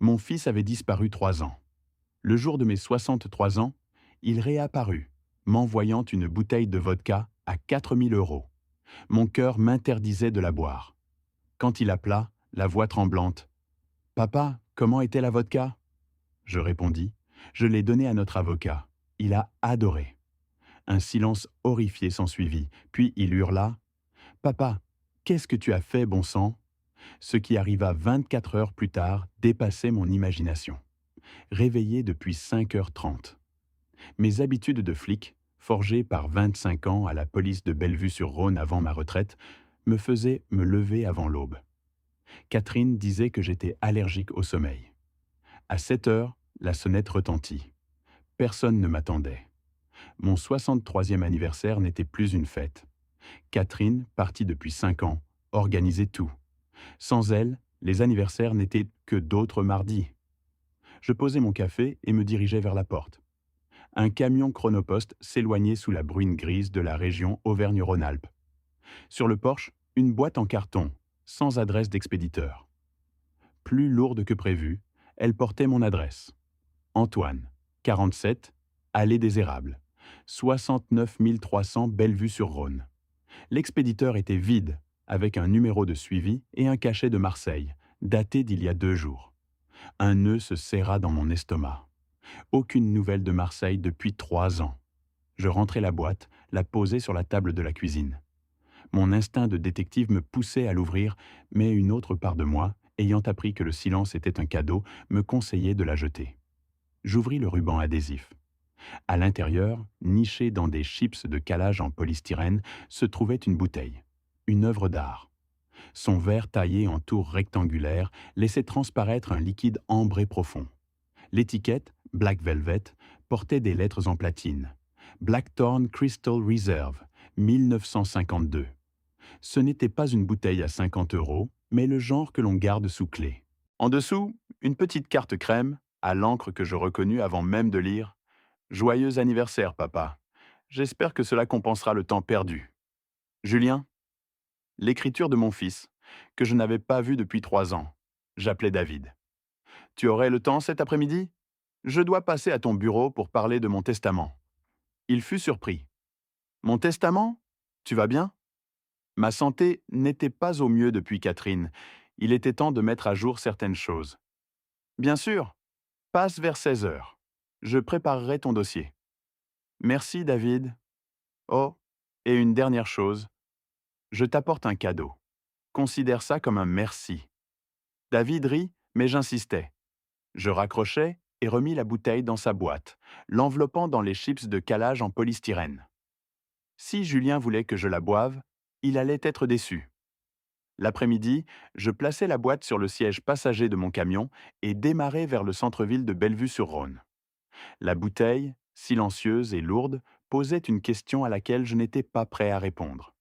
Mon fils avait disparu 3 ans. Le jour de mes 63 ans, il réapparut, m'envoyant une bouteille de vodka à 4 000 euros. Mon cœur m'interdisait de la boire. Quand il appela, la voix tremblante, « Papa, comment était la vodka ?» Je répondis, « Je l'ai donnée à notre avocat. Il a adoré. » Un silence horrifié s'ensuivit, puis il hurla, « Papa, qu'est-ce que tu as fait, bon sang ?» Ce qui arriva 24 heures plus tard dépassait mon imagination. Réveillé depuis 5h30. Mes habitudes de flic, forgées par 25 ans à la police de Bellevue-sur-Rhône avant ma retraite, me faisaient me lever avant l'aube. Catherine disait que j'étais allergique au sommeil. À 7 heures, la sonnette retentit. Personne ne m'attendait. Mon 63e anniversaire n'était plus une fête. Catherine, partie depuis 5 ans, organisait tout. Sans elle, les anniversaires n'étaient que d'autres mardis. Je posai mon café et me dirigeai vers la porte. Un camion chronopost s'éloignait sous la bruine grise de la région Auvergne-Rhône-Alpes. Sur le porche, une boîte en carton, sans adresse d'expéditeur. Plus lourde que prévu, elle portait mon adresse. Antoine, 47, Allée des Érables, 69 300 Bellevue-sur-Rhône. L'expéditeur était vide, avec un numéro de suivi et un cachet de Marseille, daté d'il y a 2 jours. Un nœud se serra dans mon estomac. Aucune nouvelle de Marseille depuis 3 ans. Je rentrai la boîte, la posai sur la table de la cuisine. Mon instinct de détective me poussait à l'ouvrir, mais une autre part de moi, ayant appris que le silence était un cadeau, me conseillait de la jeter. J'ouvris le ruban adhésif. À l'intérieur, nichée dans des chips de calage en polystyrène, se trouvait une bouteille, une œuvre d'art. Son verre taillé en tours rectangulaires laissait transparaître un liquide ambré profond. L'étiquette, Black Velvet, portait des lettres en platine. Blackthorn Crystal Reserve, 1952. Ce n'était pas une bouteille à 50 euros, mais le genre que l'on garde sous clé. En dessous, une petite carte crème, à l'encre que je reconnus avant même de lire « Joyeux anniversaire, papa. J'espère que cela compensera le temps perdu. Julien ?» L'écriture de mon fils, que je n'avais pas vu depuis 3 ans. J'appelais David. « Tu aurais le temps cet après-midi ? Je dois passer à ton bureau pour parler de mon testament. » Il fut surpris. « Mon testament ? Tu vas bien ? » Ma santé n'était pas au mieux depuis Catherine. Il était temps de mettre à jour certaines choses. « Bien sûr. Passe vers 16 heures. Je préparerai ton dossier. » Merci, David. Oh, et une dernière chose. Je t'apporte un cadeau. Considère ça comme un merci. David rit, mais j'insistais. Je raccrochai et remis la bouteille dans sa boîte, l'enveloppant dans les chips de calage en polystyrène. Si Julien voulait que je la boive, il allait être déçu. L'après-midi, je plaçai la boîte sur le siège passager de mon camion et démarrai vers le centre-ville de Bellevue-sur-Rhône. La bouteille, silencieuse et lourde, posait une question à laquelle je n'étais pas prêt à répondre.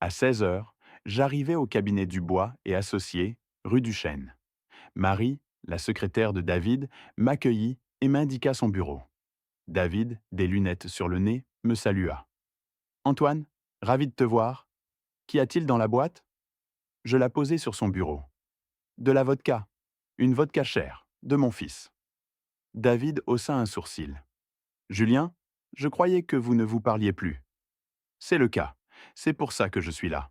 À 16 heures, j'arrivai au cabinet Dubois et Associés, rue du Chêne. Marie, la secrétaire de David, m'accueillit et m'indiqua son bureau. David, des lunettes sur le nez, me salua. « Antoine, ravi de te voir. Qu'y a-t-il dans la boîte ?» Je la posai sur son bureau. « De la vodka. Une vodka chère, de mon fils. » David haussa un sourcil. « Julien, je croyais que vous ne vous parliez plus. » « C'est le cas. C'est pour ça que je suis là. »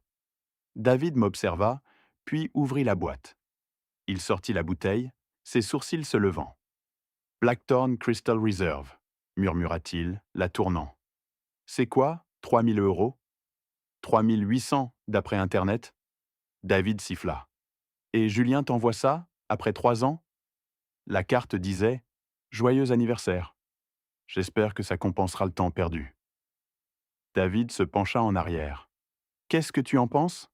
David m'observa, puis ouvrit la boîte. Il sortit la bouteille, ses sourcils se levant. « Blackthorn Crystal Reserve » murmura-t-il, la tournant. « C'est quoi, 3000 euros ?»« 3800, d'après Internet. » David siffla. « Et Julien t'envoie ça, après 3 ans ?» La carte disait « Joyeux anniversaire. J'espère que ça compensera le temps perdu. » David se pencha en arrière. « Qu'est-ce que tu en penses ?»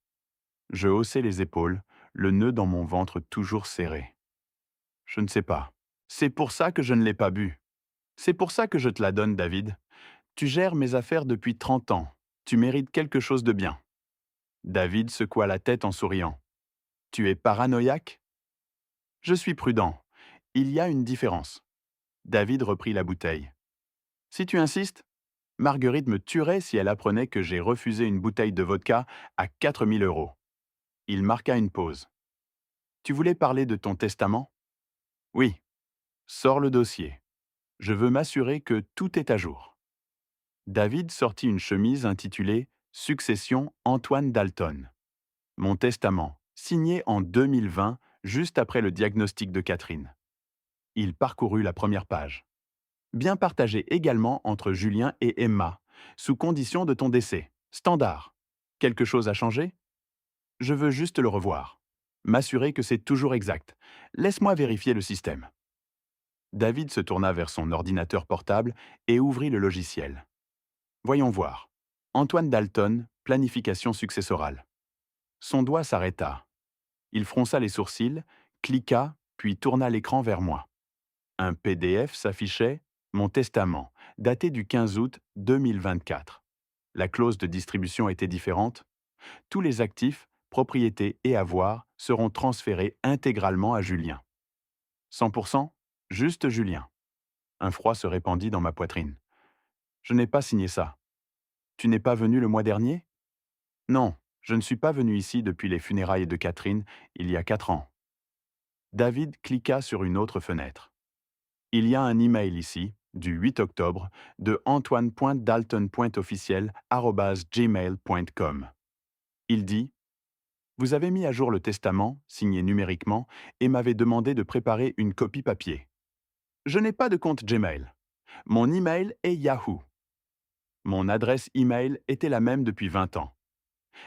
Je haussai les épaules, le nœud dans mon ventre toujours serré. « Je ne sais pas. C'est pour ça que je ne l'ai pas bu. C'est pour ça que je te la donne, David. Tu gères mes affaires depuis 30 ans. Tu mérites quelque chose de bien. » David secoua la tête en souriant. « Tu es paranoïaque ?»« Je suis prudent. Il y a une différence. » David reprit la bouteille. « Si tu insistes, Marguerite me tuerait si elle apprenait que j'ai refusé une bouteille de vodka à 4000 euros. » Il marqua une pause. « Tu voulais parler de ton testament ?» Oui, sors le dossier. Je veux m'assurer que tout est à jour. David sortit une chemise intitulée Succession Antoine Dalton. Mon testament, signé en 2020, juste après le diagnostic de Catherine. Il parcourut la première page. Bien partagé également entre Julien et Emma, sous condition de ton décès. Standard. Quelque chose a changé? Je veux juste le revoir. M'assurer que c'est toujours exact. Laisse-moi vérifier le système. David se tourna vers son ordinateur portable et ouvrit le logiciel. Voyons voir. Antoine Dalton, planification successorale. Son doigt s'arrêta. Il fronça les sourcils, cliqua, puis tourna l'écran vers moi. Un PDF s'affichait, mon testament, daté du 15 août 2024. La clause de distribution était différente. Tous les actifs, propriétés et avoirs seront transférés intégralement à Julien. 100%, juste Julien. Un froid se répandit dans ma poitrine. Je n'ai pas signé ça. Tu n'es pas venu le mois dernier? Non, je ne suis pas venu ici depuis les funérailles de Catherine, il y a 4 ans. David cliqua sur une autre fenêtre. Il y a un email ici, du 8 octobre, de antoine.dalton.officiel@gmail.com. Il dit: Vous avez mis à jour le testament, signé numériquement, et m'avez demandé de préparer une copie papier. Je n'ai pas de compte Gmail. Mon email est Yahoo. Mon adresse email était la même depuis 20 ans.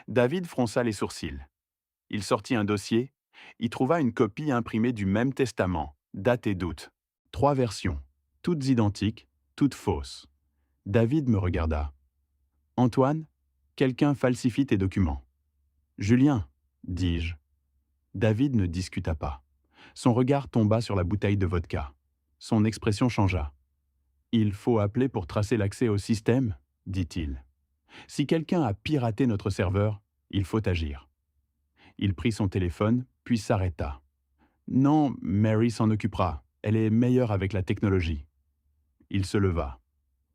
David fronça les sourcils. Il sortit un dossier, y trouva une copie imprimée du même testament, date et d'août. 3 versions, toutes identiques, toutes fausses. David me regarda. Antoine, quelqu'un falsifie tes documents. Julien, dis-je. David ne discuta pas. Son regard tomba sur la bouteille de vodka. Son expression changea. Il faut appeler pour tracer l'accès au système, dit-il. Si quelqu'un a piraté notre serveur, il faut agir. Il prit son téléphone, puis s'arrêta. Non, Mary s'en occupera. Elle est meilleure avec la technologie. Il se leva.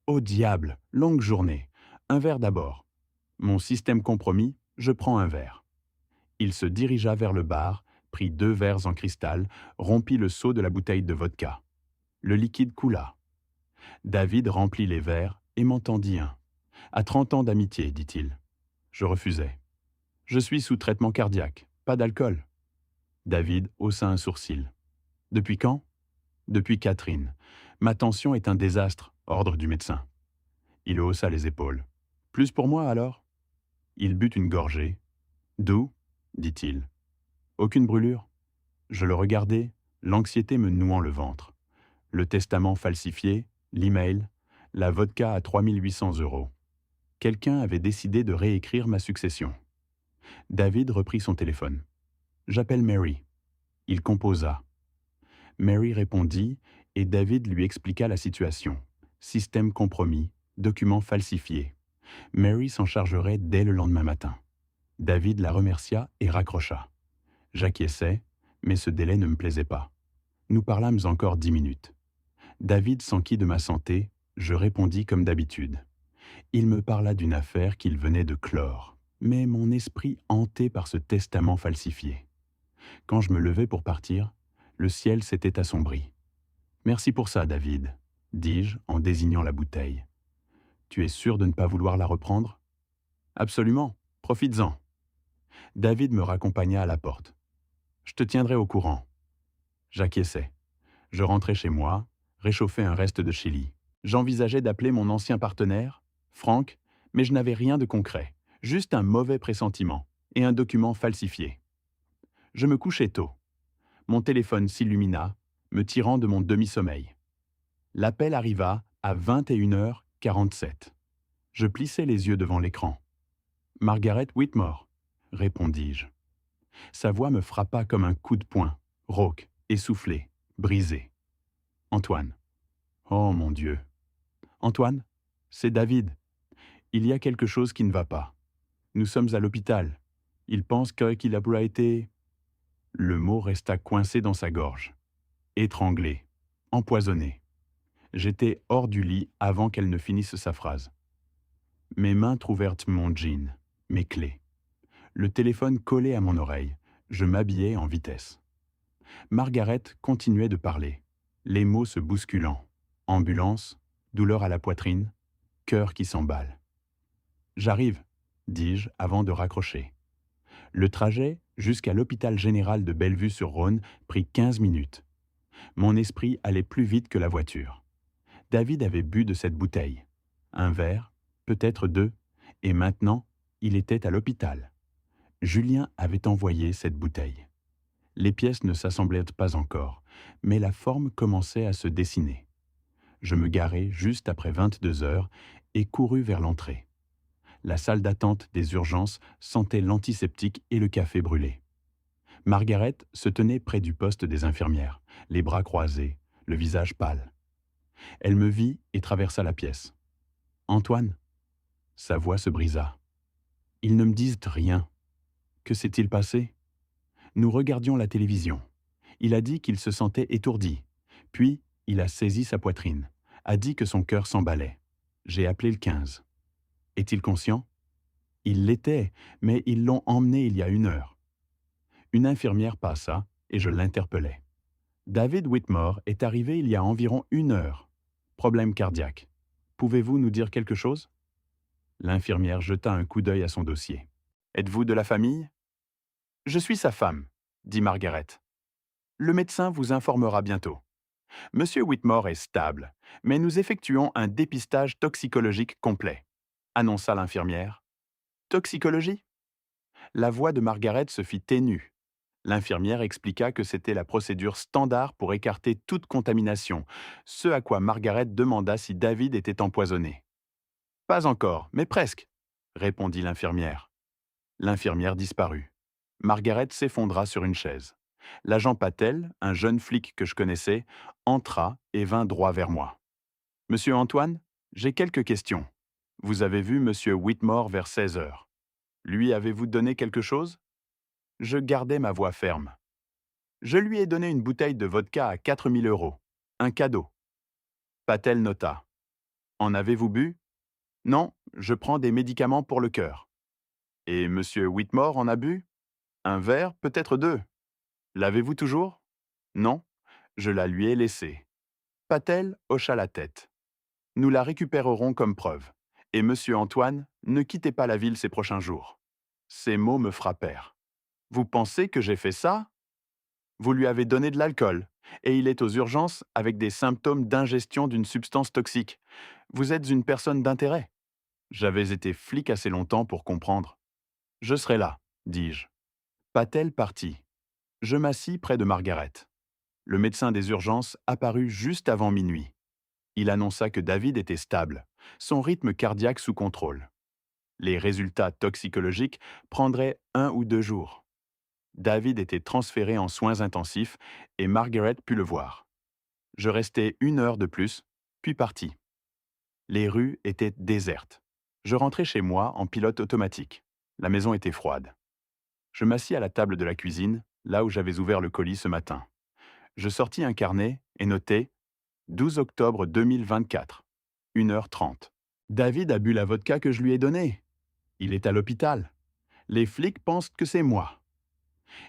Au diable, longue journée. Un verre d'abord. Mon système compromis, je prends un verre. Il se dirigea vers le bar, prit 2 verres en cristal, rompit le seau de la bouteille de vodka. Le liquide coula. David remplit les verres et m'en tendit un. À 30 ans d'amitié, dit-il. Je refusai. Je suis sous traitement cardiaque, pas d'alcool. David haussa un sourcil. Depuis quand? Depuis Catherine. Ma tension est un désastre, ordre du médecin. Il haussa les épaules. Plus pour moi alors? Il but une gorgée. D'où? Dit-il. Aucune brûlure? Je le regardai, l'anxiété me nouant le ventre. Le testament falsifié, l'email, la vodka à 3800 €. Quelqu'un avait décidé de réécrire ma succession. David reprit son téléphone. J'appelle Mary. Il composa. Mary répondit et David lui expliqua la situation. Système compromis, documents falsifiés. Mary s'en chargerait dès le lendemain matin. David la remercia et raccrocha. J'acquiesçai, mais ce délai ne me plaisait pas. Nous parlâmes encore 10 minutes. David s'enquit de ma santé, je répondis comme d'habitude. Il me parla d'une affaire qu'il venait de clore, mais mon esprit hanté par ce testament falsifié. Quand je me levai pour partir, le ciel s'était assombri. « Merci pour ça, David, » dis-je en désignant la bouteille. « Tu es sûr de ne pas vouloir la reprendre ?»« Absolument, profites-en. » David me raccompagna à la porte. « Je te tiendrai au courant. » J'acquiesçai. Je rentrai chez moi, réchauffai un reste de chili. J'envisageais d'appeler mon ancien partenaire, Franck, mais je n'avais rien de concret, juste un mauvais pressentiment et un document falsifié. Je me couchai tôt. Mon téléphone s'illumina, me tirant de mon demi-sommeil. L'appel arriva à 21h47. Je plissai les yeux devant l'écran. « Margaret Whitmore », répondis-je. Sa voix me frappa comme un coup de poing, rauque, essoufflé, brisé. « Antoine. » « Oh mon Dieu. »« Antoine, c'est David. Il y a quelque chose qui ne va pas. Nous sommes à l'hôpital. Il pense qu'il a été... » Le mot resta coincé dans sa gorge. Étranglé, empoisonné. J'étais hors du lit avant qu'elle ne finisse sa phrase. Mes mains trouvèrent mon jean, mes clés. Le téléphone collé à mon oreille. Je m'habillai en vitesse. Margaret continuait de parler, les mots se bousculant. Ambulance, douleur à la poitrine, cœur qui s'emballe. « J'arrive », dis-je avant de raccrocher. Le trajet jusqu'à l'hôpital général de Bellevue-sur-Rhône prit 15 minutes. Mon esprit allait plus vite que la voiture. David avait bu de cette bouteille. Un verre, peut-être deux, et maintenant, il était à l'hôpital. Julien avait envoyé cette bouteille. Les pièces ne s'assemblaient pas encore, mais la forme commençait à se dessiner. Je me garai juste après 22 heures et courus vers l'entrée. La salle d'attente des urgences sentait l'antiseptique et le café brûlé. Margaret se tenait près du poste des infirmières, les bras croisés, le visage pâle. Elle me vit et traversa la pièce. « Antoine ?» Sa voix se brisa. « Ils ne me disent rien. Que s'est-il passé ?» Nous regardions la télévision. Il a dit qu'il se sentait étourdi. Puis, il a saisi sa poitrine, a dit que son cœur s'emballait. J'ai appelé le 15. Est-il conscient ? Il l'était, mais ils l'ont emmené il y a 1 heure. Une infirmière passa et je l'interpellai. David Whitmore est arrivé il y a environ 1 heure. Problème cardiaque. Pouvez-vous nous dire quelque chose ? L'infirmière jeta un coup d'œil à son dossier. Êtes-vous de la famille ? Je suis sa femme, dit Margaret. Le médecin vous informera bientôt. Monsieur Whitmore est stable, mais nous effectuons un dépistage toxicologique complet, annonça l'infirmière. Toxicologie ? La voix de Margaret se fit ténue. L'infirmière expliqua que c'était la procédure standard pour écarter toute contamination, ce à quoi Margaret demanda si David était empoisonné. Pas encore, mais presque, répondit l'infirmière. L'infirmière disparut. Margaret s'effondra sur une chaise. L'agent Patel, un jeune flic que je connaissais, entra et vint droit vers moi. « Monsieur Antoine, j'ai quelques questions. Vous avez vu Monsieur Whitmore vers 16 heures. Lui avez-vous donné quelque chose ?» Je gardai ma voix ferme. « Je lui ai donné une bouteille de vodka à 4 000 €. Un cadeau. » Patel nota. « En avez-vous bu ? » « Non, je prends des médicaments pour le cœur. »« Et Monsieur Whitmore en a bu ? » ?»« Un verre, peut-être 2. »« L'avez-vous toujours ? » ?»« Non, je la lui ai laissée. » Patel hocha la tête. « Nous la récupérerons comme preuve. Et Monsieur Antoine, ne quittez pas la ville ces prochains jours. » Ces mots me frappèrent. « Vous pensez que j'ai fait ça ? Vous lui avez donné de l'alcool, et il est aux urgences avec des symptômes d'ingestion d'une substance toxique. Vous êtes une personne d'intérêt. » J'avais été flic assez longtemps pour comprendre. « Je serai là, » dis-je. Patel partit. Je m'assis près de Margaret. Le médecin des urgences apparut juste avant minuit. Il annonça que David était stable, son rythme cardiaque sous contrôle. Les résultats toxicologiques prendraient 1 ou 2 jours. David était transféré en soins intensifs et Margaret put le voir. Je restai 1 heure de plus, puis partis. Les rues étaient désertes. Je rentrai chez moi en pilote automatique. La maison était froide. Je m'assis à la table de la cuisine, là où j'avais ouvert le colis ce matin. Je sortis un carnet et notai « 12 octobre 2024, 1h30. David a bu la vodka que je lui ai donnée. Il est à l'hôpital. Les flics pensent que c'est moi.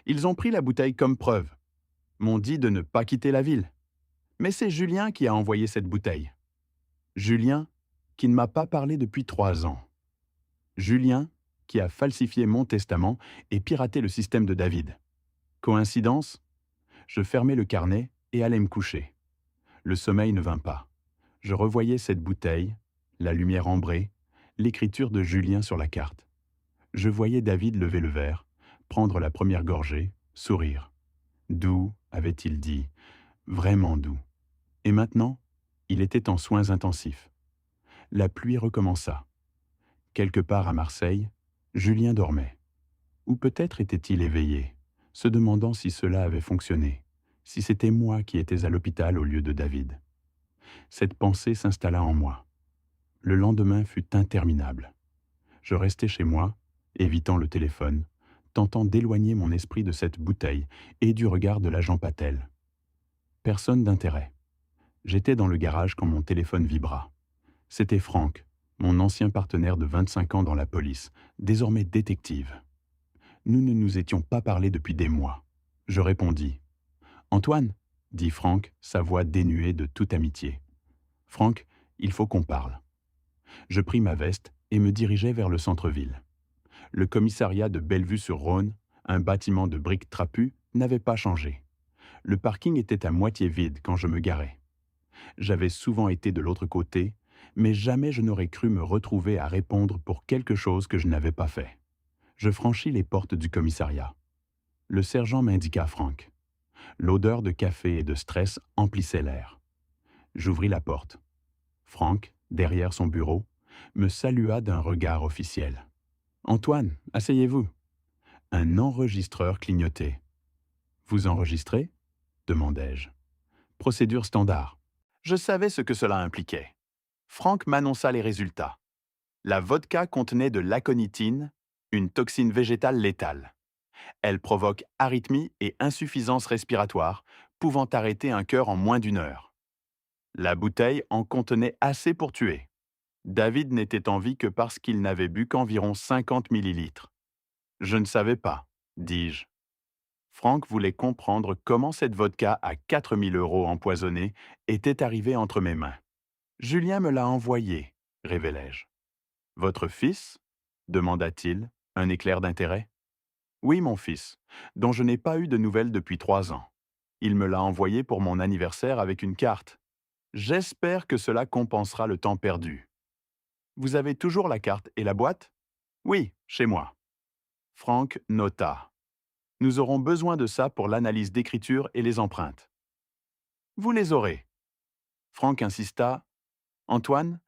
Ils ont pris la bouteille comme preuve. M'ont dit de ne pas quitter la ville. Mais c'est Julien qui a envoyé cette bouteille. Julien, qui ne m'a pas parlé depuis 3 ans. Julien, qui a falsifié mon testament et piraté le système de David. Coïncidence ? Je fermai le carnet et allai me coucher. Le sommeil ne vint pas. Je revoyais cette bouteille, la lumière ambrée, l'écriture de Julien sur la carte. Je voyais David lever le verre, prendre la première gorgée, sourire. Doux, avait-il dit, vraiment doux. Et maintenant, il était en soins intensifs. La pluie recommença. Quelque part à Marseille, Julien dormait. Ou peut-être était-il éveillé, se demandant si cela avait fonctionné, si c'était moi qui étais à l'hôpital au lieu de David. Cette pensée s'installa en moi. Le lendemain fut interminable. Je restai chez moi, évitant le téléphone, tentant d'éloigner mon esprit de cette bouteille et du regard de l'agent Patel. Personne d'intérêt. J'étais dans le garage quand mon téléphone vibra. C'était Franck, mon ancien partenaire de 25 ans dans la police, désormais détective. Nous ne nous étions pas parlé depuis des mois. Je répondis. Antoine, dit Franck, sa voix dénuée de toute amitié. Franck, il faut qu'on parle. Je pris ma veste et me dirigeai vers le centre-ville. Le commissariat de Bellevue-sur-Rhône, un bâtiment de briques trapues, n'avait pas changé. Le parking était à moitié vide quand je me garai. J'avais souvent été de l'autre côté, mais jamais je n'aurais cru me retrouver à répondre pour quelque chose que je n'avais pas fait. Je franchis les portes du commissariat. Le sergent m'indiqua Franck. L'odeur de café et de stress emplissait l'air. J'ouvris la porte. Franck, derrière son bureau, me salua d'un regard officiel. « Antoine, asseyez-vous. » Un enregistreur clignotait. « Vous enregistrez ?» demandai-je. « Procédure standard. » Je savais ce que cela impliquait. Franck m'annonça les résultats. La vodka contenait de l'aconitine, une toxine végétale létale. Elle provoque arythmie et insuffisance respiratoire, pouvant arrêter un cœur en moins d'1 heure. La bouteille en contenait assez pour tuer. David n'était en vie que parce qu'il n'avait bu qu'environ 50 millilitres. Je ne savais pas, dis-je. Franck voulait comprendre comment cette vodka à 4 000 € empoisonnée était arrivée entre mes mains. Julien me l'a envoyée, révélai-je. Votre fils ? Demanda-t-il, un éclair d'intérêt. Oui, mon fils, dont je n'ai pas eu de nouvelles depuis 3 ans. Il me l'a envoyé pour mon anniversaire avec une carte. J'espère que cela compensera le temps perdu. Vous avez toujours la carte et la boîte ? Oui, chez moi. Franck nota. Nous aurons besoin de ça pour l'analyse d'écriture et les empreintes. Vous les aurez. Franck insista. Antoine,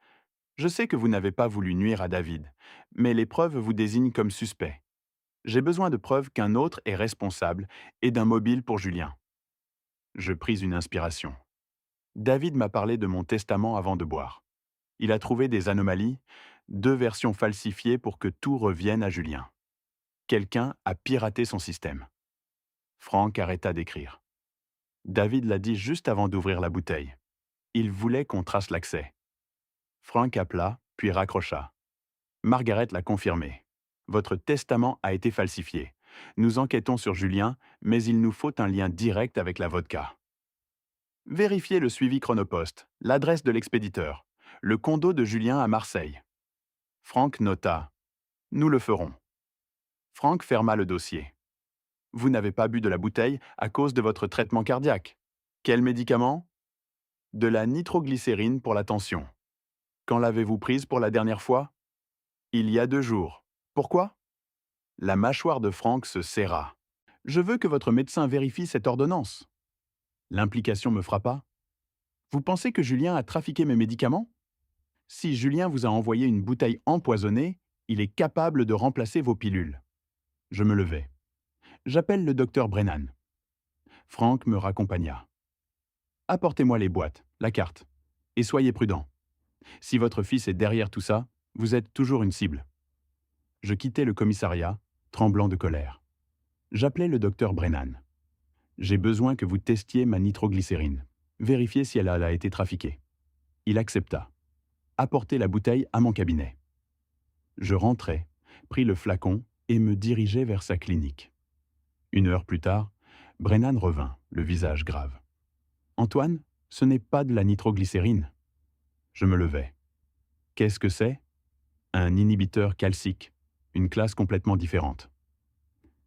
je sais que vous n'avez pas voulu nuire à David, mais les preuves vous désignent comme suspect. J'ai besoin de preuves qu'un autre est responsable et d'un mobile pour Julien. Je pris une inspiration. David m'a parlé de mon testament avant de boire. Il a trouvé des anomalies, 2 versions falsifiées pour que tout revienne à Julien. Quelqu'un a piraté son système. Franck arrêta d'écrire. David l'a dit juste avant d'ouvrir la bouteille. Il voulait qu'on trace l'accès. Franck appela, puis raccrocha. Margaret l'a confirmé. Votre testament a été falsifié. Nous enquêtons sur Julien, mais il nous faut un lien direct avec la vodka. Vérifiez le suivi Chronopost, l'adresse de l'expéditeur, le condo de Julien à Marseille. Franck nota. Nous le ferons. Franck ferma le dossier. Vous n'avez pas bu de la bouteille à cause de votre traitement cardiaque. Quel médicament ? De la nitroglycérine pour la tension. Quand l'avez-vous prise pour la dernière fois ? Il y a 2 jours. Pourquoi ? La mâchoire de Franck se serra. Je veux que votre médecin vérifie cette ordonnance. L'implication me frappa. Vous pensez que Julien a trafiqué mes médicaments ? Si Julien vous a envoyé une bouteille empoisonnée, il est capable de remplacer vos pilules. Je me levai. J'appelle le docteur Brennan. Franck me raccompagna. Apportez-moi les boîtes, la carte, et soyez prudent. Si votre fils est derrière tout ça, vous êtes toujours une cible. Je quittai le commissariat, tremblant de colère. J'appelai le docteur Brennan. J'ai besoin que vous testiez ma nitroglycérine. Vérifiez si elle a été trafiquée. Il accepta. Apportez la bouteille à mon cabinet. Je rentrai, pris le flacon et me dirigeai vers sa clinique. 1 heure plus tard, Brennan revint, le visage grave. « Antoine, ce n'est pas de la nitroglycérine. » Je me levai. « Qu'est-ce que c'est ? » Un inhibiteur calcique, une classe complètement différente.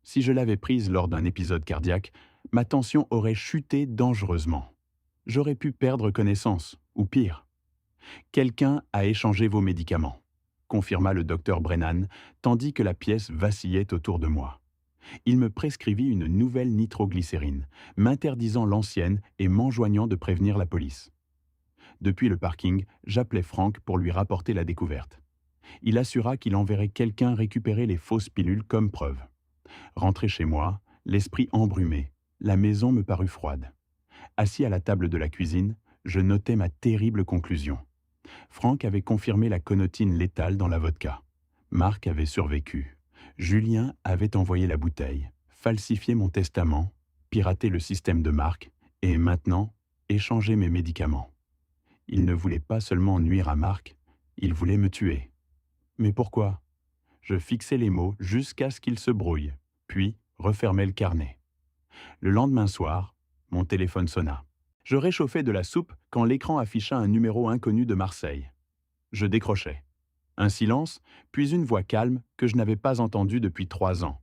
Si je l'avais prise lors d'un épisode cardiaque, ma tension aurait chuté dangereusement. J'aurais pu perdre connaissance, ou pire. Quelqu'un a échangé vos médicaments, confirma le docteur Brennan, tandis que la pièce vacillait autour de moi. Il me prescrivit une nouvelle nitroglycérine, m'interdisant l'ancienne et m'enjoignant de prévenir la police. Depuis le parking, j'appelai Franck pour lui rapporter la découverte. Il assura qu'il enverrait quelqu'un récupérer les fausses pilules comme preuve. Rentré chez moi, l'esprit embrumé, la maison me parut froide. Assis à la table de la cuisine, je notais ma terrible conclusion. Franck avait confirmé la conotine létale dans la vodka. Marc avait survécu. Julien avait envoyé la bouteille, falsifié mon testament, piraté le système de Marc et maintenant échangé mes médicaments. Il ne voulait pas seulement nuire à Marc, il voulait me tuer. Mais pourquoi ? Je fixais les mots jusqu'à ce qu'ils se brouillent, puis refermais le carnet. Le lendemain soir, Mon téléphone sonna. Je réchauffais de la soupe quand l'écran afficha un numéro inconnu de Marseille. Je décrochai. Un silence, puis une voix calme que je n'avais pas entendue depuis 3 ans.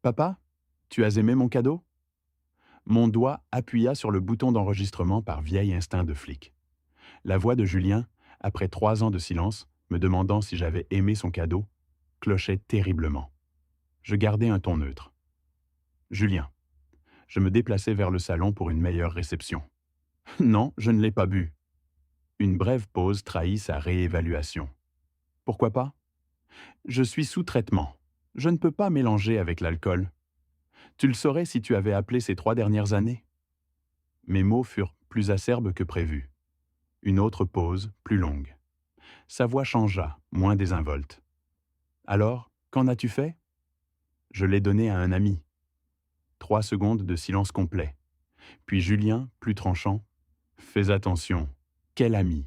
Papa, tu as aimé mon cadeau? Mon doigt appuya sur le bouton d'enregistrement par vieil instinct de flic. La voix de Julien, après 3 ans de silence, me demandant si j'avais aimé son cadeau, clochait terriblement. Je gardai un ton neutre. Julien. Je me déplaçai vers le salon pour une meilleure réception. Non, je ne l'ai pas bu. Une brève pause trahit sa réévaluation. Pourquoi pas? Je suis sous traitement. Je ne peux pas mélanger avec l'alcool. Tu le saurais si tu avais appelé ces 3 dernières années. Mes mots furent plus acerbes que prévu. Une autre pause, plus longue. Sa voix changea, moins désinvolte. Alors, qu'en as-tu fait? Je l'ai donné à un ami. 3 secondes de silence complet. Puis Julien, plus tranchant. Fais attention. Quel ami?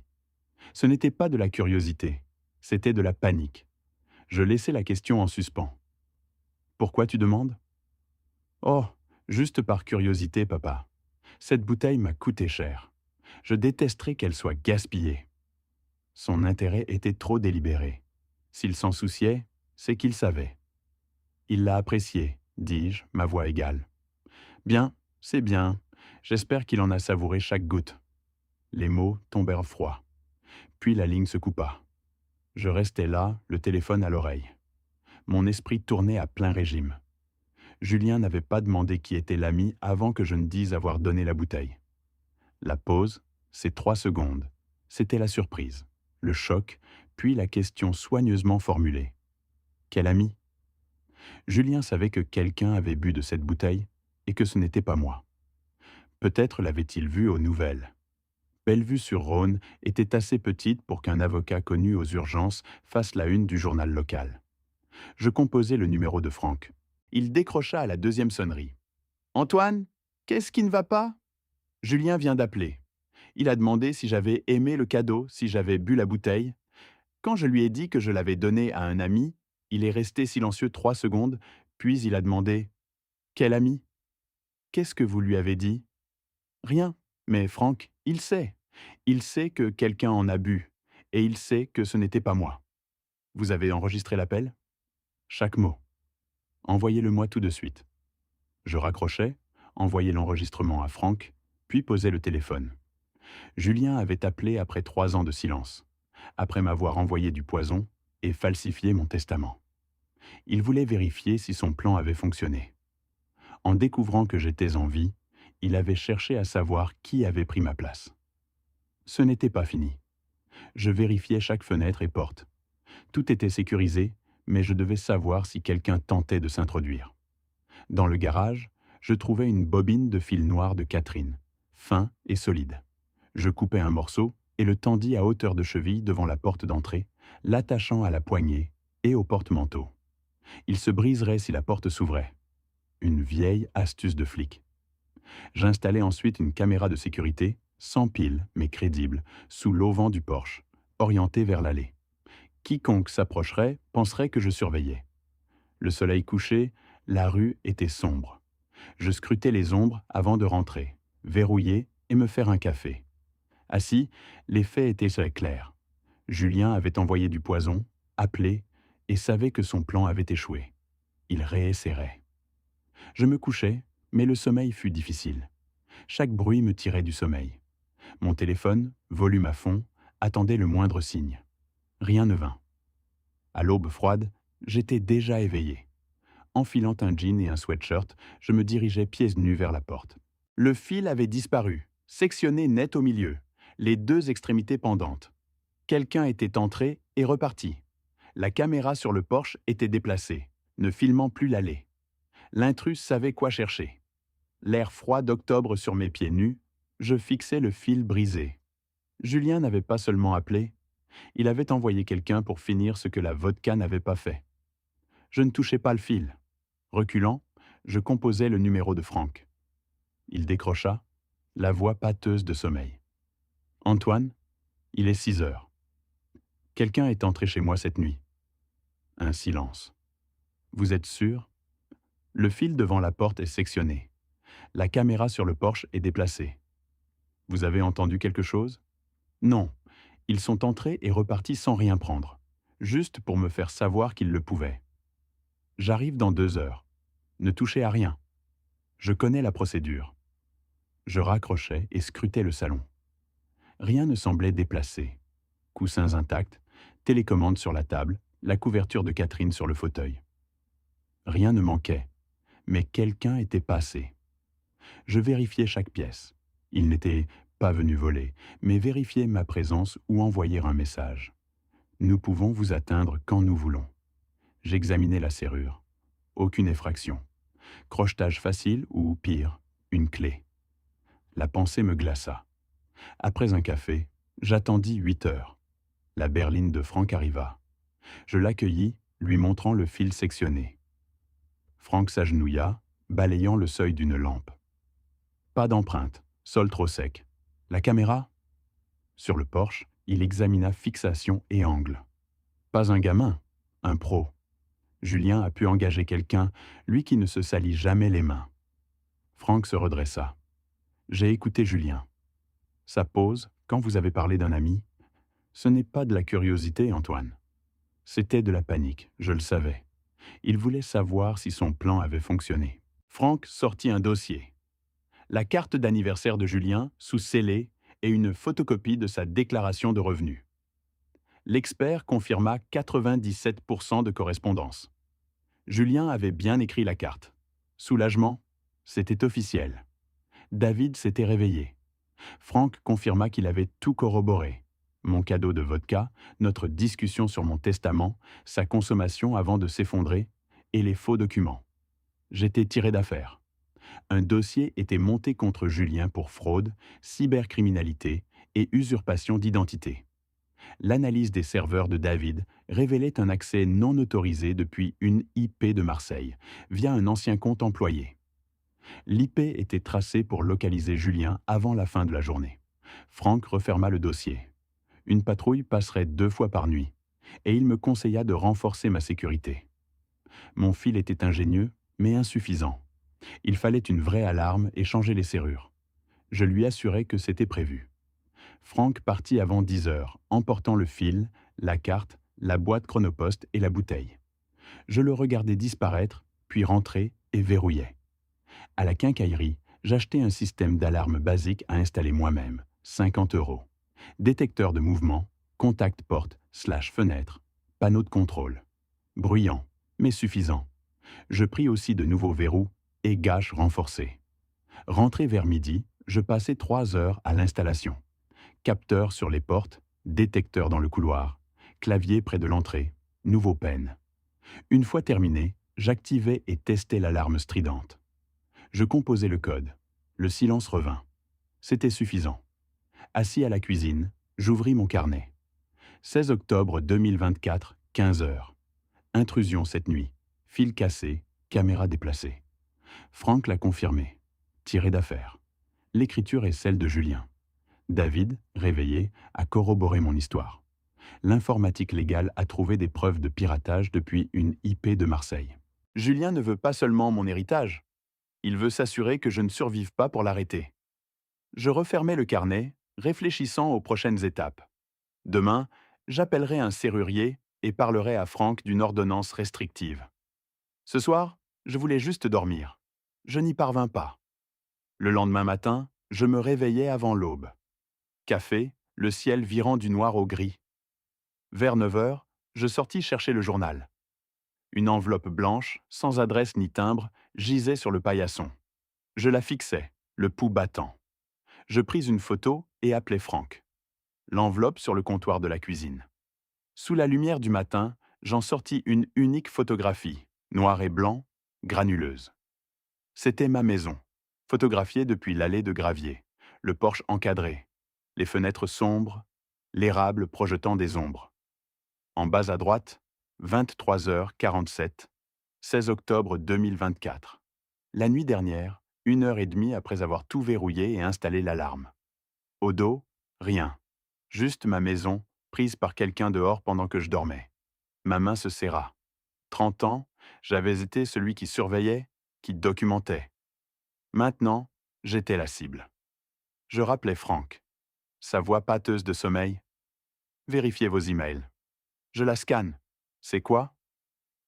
Ce n'était pas de la curiosité, c'était de la panique. Je laissai la question en suspens. Pourquoi tu demandes? Oh, juste par curiosité, papa. Cette bouteille m'a coûté cher. Je détesterais qu'elle soit gaspillée. Son intérêt était trop délibéré. S'il s'en souciait, c'est qu'il savait. Il l'a appréciée, dis-je, ma voix égale. Bien, c'est bien. J'espère qu'il en a savouré chaque goutte. Les mots tombèrent froids. Puis la ligne se coupa. Je restais là, le téléphone à l'oreille. Mon esprit tournait à plein régime. Julien n'avait pas demandé qui était l'ami avant que je ne dise avoir donné la bouteille. La pause, ces 3 secondes, c'était la surprise, le choc, puis la question soigneusement formulée. Quel ami? Julien savait que quelqu'un avait bu de cette bouteille et que ce n'était pas moi. Peut-être l'avait-il vu aux nouvelles. Bellevue-sur-Rhône était assez petite pour qu'un avocat connu aux urgences fasse la une du journal local. Je composai le numéro de Franck. Il décrocha à la 2e sonnerie. « Antoine, qu'est-ce qui ne va pas ?» Julien vient d'appeler. Il a demandé si j'avais aimé le cadeau, si j'avais bu la bouteille. Quand je lui ai dit que je l'avais donné à un ami, il est resté silencieux 3 secondes, puis il a demandé « Quel ami? Qu'est-ce que vous lui avez dit ?»« Rien, mais Franck, il sait. Il sait que quelqu'un en a bu, et il sait que ce n'était pas moi. Vous avez enregistré l'appel ? Chaque mot. Envoyez-le-moi tout de suite. » Je raccrochai, envoyai l'enregistrement à Franck, puis posai le téléphone. Julien avait appelé après 3 ans de silence, après m'avoir envoyé du poison et falsifié mon testament. Il voulait vérifier si son plan avait fonctionné. En découvrant que j'étais en vie, il avait cherché à savoir qui avait pris ma place. Ce n'était pas fini. Je vérifiais chaque fenêtre et porte. Tout était sécurisé, mais je devais savoir si quelqu'un tentait de s'introduire. Dans le garage, je trouvais une bobine de fil noir de Catherine, fin et solide. Je coupai un morceau et le tendis à hauteur de cheville devant la porte d'entrée, l'attachant à la poignée et au porte-manteau. Il se briserait si la porte s'ouvrait. Une vieille astuce de flic. J'installai ensuite une caméra de sécurité, sans pile mais crédible, sous l'auvent du porche, orientée vers l'allée. Quiconque s'approcherait penserait que je surveillais. Le soleil couché, la rue était sombre. Je scrutais les ombres avant de rentrer, verrouiller et me faire un café. Assis, les faits étaient très clairs. Julien avait envoyé du poison, appelé, et savait que son plan avait échoué. Il réessayerait. Je me couchai, mais le sommeil fut difficile. Chaque bruit me tirait du sommeil. Mon téléphone, volume à fond, attendait le moindre signe. Rien ne vint. À l'aube froide, j'étais déjà éveillé. Enfilant un jean et un sweatshirt, je me dirigeais pieds nus vers la porte. Le fil avait disparu, sectionné net au milieu, les 2 extrémités pendantes. Quelqu'un était entré et reparti. La caméra sur le porche était déplacée, ne filmant plus l'allée. L'intrus savait quoi chercher. L'air froid d'octobre sur mes pieds nus, je fixais le fil brisé. Julien n'avait pas seulement appelé, il avait envoyé quelqu'un pour finir ce que la vodka n'avait pas fait. Je ne touchais pas le fil. Reculant, je composais le numéro de Franck. Il décrocha, la voix pâteuse de sommeil. « Antoine, il est 6 heures. Quelqu'un est entré chez moi cette nuit. » Un silence. « Vous êtes sûr ? Le fil devant la porte est sectionné. La caméra sur le porche est déplacée. Vous avez entendu quelque chose? Non. Ils sont entrés et repartis sans rien prendre, juste pour me faire savoir qu'ils le pouvaient. J'arrive dans 2 heures. Ne touchez à rien. Je connais la procédure. Je raccrochais et scrutais le salon. Rien ne semblait déplacé. Coussins intacts, télécommande sur la table, la couverture de Catherine sur le fauteuil. Rien ne manquait, mais quelqu'un était passé. Je vérifiais chaque pièce. Il n'était pas venu voler, mais vérifier ma présence ou envoyer un message. Nous pouvons vous atteindre quand nous voulons. J'examinais la serrure. Aucune effraction. Crochetage facile ou, pire, une clé. La pensée me glaça. Après un café, j'attendis 8 heures. La berline de Franck arriva. Je l'accueillis, lui montrant le fil sectionné. Franck s'agenouilla, balayant le seuil d'une lampe. Pas d'empreinte, sol trop sec. La caméra? Sur le porche, il examina fixation et angle. Pas un gamin, un pro. Julien a pu engager quelqu'un, lui qui ne se salit jamais les mains. Franck se redressa. J'ai écouté Julien. Sa pause, quand vous avez parlé d'un ami, ce n'est pas de la curiosité, Antoine. C'était de la panique, je le savais. Il voulait savoir si son plan avait fonctionné. Franck sortit un dossier. La carte d'anniversaire de Julien, sous scellé, et une photocopie de sa déclaration de revenus. L'expert confirma 97% de correspondance. Julien avait bien écrit la carte. Soulagement, c'était officiel. David s'était réveillé. Franck confirma qu'il avait tout corroboré. Mon cadeau de vodka, notre discussion sur mon testament, sa consommation avant de s'effondrer, et les faux documents. J'étais tiré d'affaire. Un dossier était monté contre Julien pour fraude, cybercriminalité et usurpation d'identité. L'analyse des serveurs de David révélait un accès non autorisé depuis une IP de Marseille, via un ancien compte employé. L'IP était tracée pour localiser Julien avant la fin de la journée. Franck referma le dossier. Une patrouille passerait 2 fois par nuit, et il me conseilla de renforcer ma sécurité. Mon fil était ingénieux, mais insuffisant. Il fallait une vraie alarme et changer les serrures. Je lui assurai que c'était prévu. Franck partit avant 10 heures, emportant le fil, la carte, la boîte chronopost et la bouteille. Je le regardais disparaître, puis rentrer et verrouillais. À la quincaillerie, j'achetai un système d'alarme basique à installer moi-même, 50 €. Détecteur de mouvement, contact porte/fenêtre, panneau de contrôle. Bruyant, mais suffisant. Je pris aussi de nouveaux verrous et gâches renforcés. Rentré vers midi, je passai 3 heures à l'installation. Capteur sur les portes, détecteur dans le couloir, clavier près de l'entrée, nouveau pen. Une fois terminé, j'activais et testais l'alarme stridente. Je composais le code. Le silence revint. C'était suffisant. Assis à la cuisine, j'ouvris mon carnet. 16 octobre 2024, 15 heures. Intrusion cette nuit. Fil cassé, caméra déplacée. Franck l'a confirmé. Tiré d'affaire. L'écriture est celle de Julien. David, réveillé, a corroboré mon histoire. L'informatique légale a trouvé des preuves de piratage depuis une IP de Marseille. Julien ne veut pas seulement mon héritage. Il veut s'assurer que je ne survive pas pour l'arrêter. Je refermai le carnet, réfléchissant aux prochaines étapes. Demain, j'appellerai un serrurier et parlerai à Franck d'une ordonnance restrictive. Ce soir, je voulais juste dormir. Je n'y parvins pas. Le lendemain matin, je me réveillai avant l'aube. Café, le ciel virant du noir au gris. Vers 9 heures, je sortis chercher le journal. Une enveloppe blanche, sans adresse ni timbre, gisait sur le paillasson. Je la fixai, le pouls battant. Je pris une photo et appelai Franck. L'enveloppe sur le comptoir de la cuisine. Sous la lumière du matin, j'en sortis une unique photographie, noir et blanc, granuleuse. C'était ma maison, photographiée depuis l'allée de gravier, le porche encadré, les fenêtres sombres, l'érable projetant des ombres. En bas à droite, 23h47, 16 octobre 2024. La nuit dernière, 1h30 après avoir tout verrouillé et installé l'alarme. Au dos, rien. Juste ma maison, prise par quelqu'un dehors pendant que je dormais. Ma main se serra. 30 ans, j'avais été celui qui surveillait, qui documentait. Maintenant, j'étais la cible. Je rappelais Franck, sa voix pâteuse de sommeil. Vérifiez vos emails. Je la scanne. C'est quoi?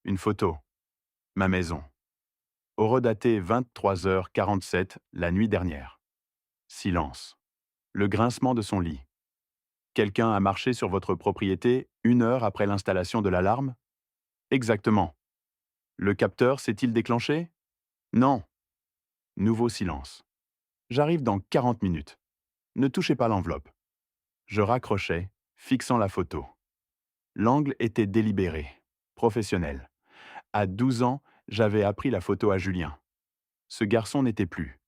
Une photo. Ma maison. Horodaté 23h47 la nuit dernière. Silence. Le grincement de son lit. Quelqu'un a marché sur votre propriété 1 heure après l'installation de l'alarme? Exactement. Le capteur s'est-il déclenché? Non. Nouveau silence. J'arrive dans 40 minutes. Ne touchez pas l'enveloppe. Je raccrochais, fixant la photo. L'angle était délibéré, professionnel. À 12 ans, j'avais appris la photo à Julien. Ce garçon n'était plus.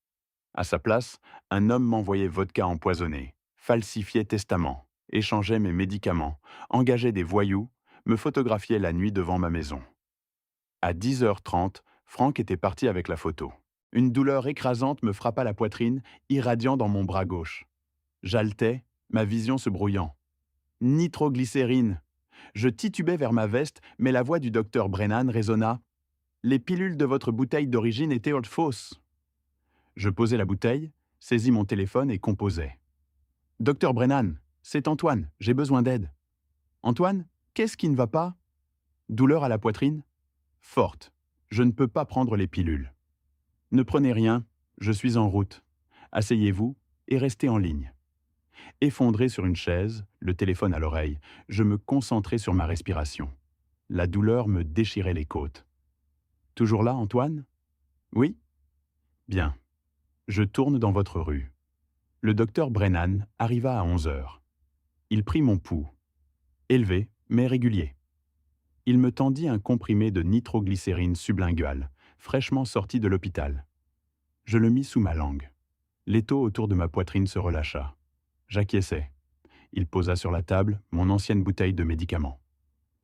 À sa place, un homme m'envoyait vodka empoisonné, falsifiait testament, échangeait mes médicaments, engageait des voyous, me photographiait la nuit devant ma maison. À 10h30, Franck était parti avec la photo. Une douleur écrasante me frappa la poitrine, irradiant dans mon bras gauche. J'haletais, ma vision se brouillant. Nitroglycérine. Je titubais vers ma veste, mais la voix du docteur Brennan résonna. Les pilules de votre bouteille d'origine étaient fausses. Je posai la bouteille, saisis mon téléphone et composai. Docteur Brennan, c'est Antoine, j'ai besoin d'aide. Antoine, qu'est-ce qui ne va pas? Douleur à la poitrine? Forte. Je ne peux pas prendre les pilules. Ne prenez rien, je suis en route. Asseyez-vous et restez en ligne. Effondré sur une chaise, le téléphone à l'oreille, je me concentrais sur ma respiration. La douleur me déchirait les côtes. Toujours là, Antoine? Oui? Bien. Je tourne dans votre rue. Le docteur Brennan arriva à 11h. Il prit mon pouls. Élevé, mais régulier. Il me tendit un comprimé de nitroglycérine sublinguale, fraîchement sorti de l'hôpital. Je le mis sous ma langue. L'étau autour de ma poitrine se relâcha. J'acquiesçai. Il posa sur la table mon ancienne bouteille de médicaments.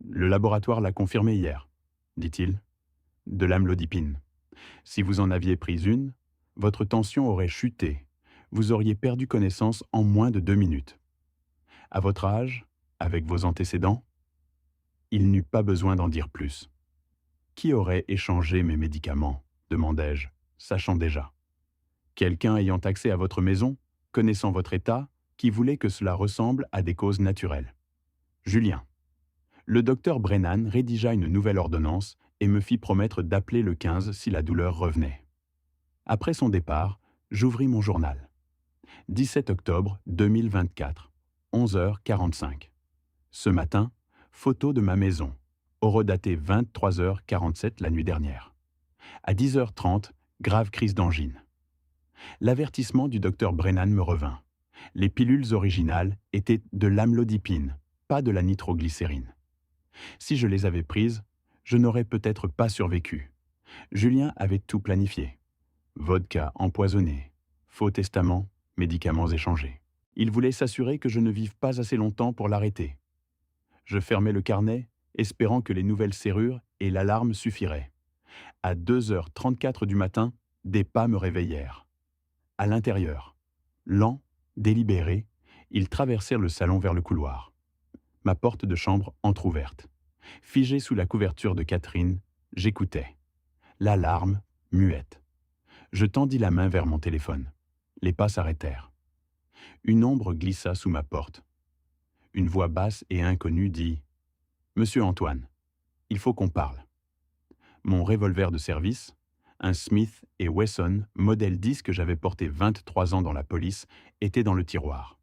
Le laboratoire l'a confirmé hier, dit-il. De l'amlodipine. Si vous en aviez pris une, votre tension aurait chuté. Vous auriez perdu connaissance en moins de 2 minutes. À votre âge, avec vos antécédents, il n'eut pas besoin d'en dire plus. Qui aurait échangé mes médicaments? Demandai-je, sachant déjà. Quelqu'un ayant accès à votre maison, connaissant votre état, qui voulait que cela ressemble à des causes naturelles. Julien. Le docteur Brennan rédigea une nouvelle ordonnance et me fit promettre d'appeler le 15 si la douleur revenait. Après son départ, j'ouvris mon journal. 17 octobre 2024, 11h45. Ce matin, photo de ma maison, horodatée 23h47 la nuit dernière. À 10h30, grave crise d'angine. L'avertissement du docteur Brennan me revint. Les pilules originales étaient de l'amlodipine, pas de la nitroglycérine. Si je les avais prises, je n'aurais peut-être pas survécu. Julien avait tout planifié. Vodka empoisonné, faux testament, médicaments échangés. Il voulait s'assurer que je ne vive pas assez longtemps pour l'arrêter. Je fermai le carnet, espérant que les nouvelles serrures et l'alarme suffiraient. À 2h34 du matin, des pas me réveillèrent. À l'intérieur, lents, délibérés, ils traversèrent le salon vers le couloir. Ma porte de chambre entr'ouverte. Figé sous la couverture de Catherine, j'écoutais. L'alarme, muette. Je tendis la main vers mon téléphone. Les pas s'arrêtèrent. Une ombre glissa sous ma porte. Une voix basse et inconnue dit « Monsieur Antoine, il faut qu'on parle. » Mon revolver de service, un Smith & Wesson modèle 10 que j'avais porté 23 ans dans la police, était dans le tiroir.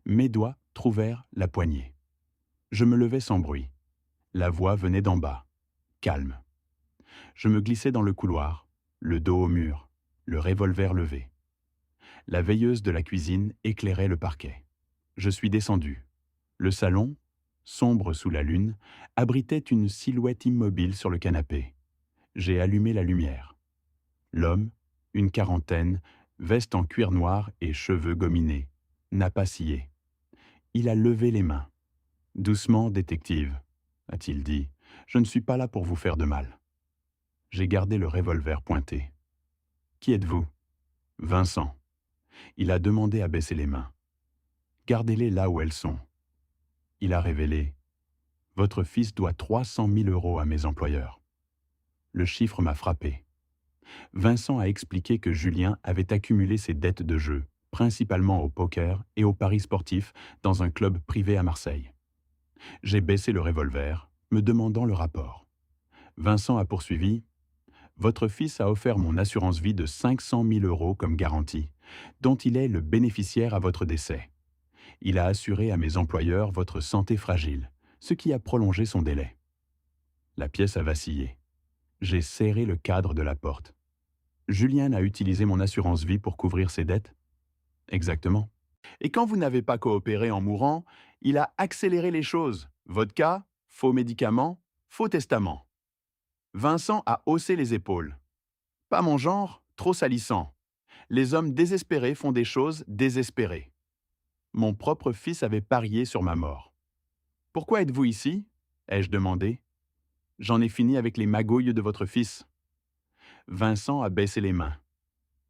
Mes doigts trouvèrent la poignée. Je me levai sans bruit. La voix venait d'en bas. Calme. Je me glissai dans le couloir, le dos au mur, le revolver levé. La veilleuse de la cuisine éclairait le parquet. Je suis descendu. Le salon, sombre sous la lune, abritait une silhouette immobile sur le canapé. J'ai allumé la lumière. L'homme, une quarantaine, veste en cuir noir et cheveux gominés, n'a pas scié. Il a levé les mains. « Doucement, détective », a-t-il dit. « Je ne suis pas là pour vous faire de mal. » J'ai gardé le revolver pointé. « Qui êtes-vous »« Vincent. » Il a demandé à baisser les mains. « Gardez-les là où elles sont. » Il a révélé. « Votre fils doit 300 000 € à mes employeurs. » Le chiffre m'a frappé. Vincent a expliqué que Julien avait accumulé ses dettes de jeu, principalement au poker et aux paris sportifs, dans un club privé à Marseille. J'ai baissé le revolver, me demandant le rapport. Vincent a poursuivi: votre fils a offert mon assurance vie de 500 000 euros comme garantie, dont il est le bénéficiaire à votre décès. Il a assuré à mes employeurs votre santé fragile, ce qui a prolongé son délai. La pièce a vacillé. J'ai serré le cadre de la porte. Julien a utilisé mon assurance vie pour couvrir ses dettes? Exactement. Et quand vous n'avez pas coopéré en mourant, il a accéléré les choses. Vodka, faux médicaments, faux testament. Vincent a haussé les épaules. Pas mon genre, trop salissant. Les hommes désespérés font des choses désespérées. Mon propre fils avait parié sur ma mort. Pourquoi êtes-vous ici? Ai-je demandé. J'en ai fini avec les magouilles de votre fils. Vincent a baissé les mains.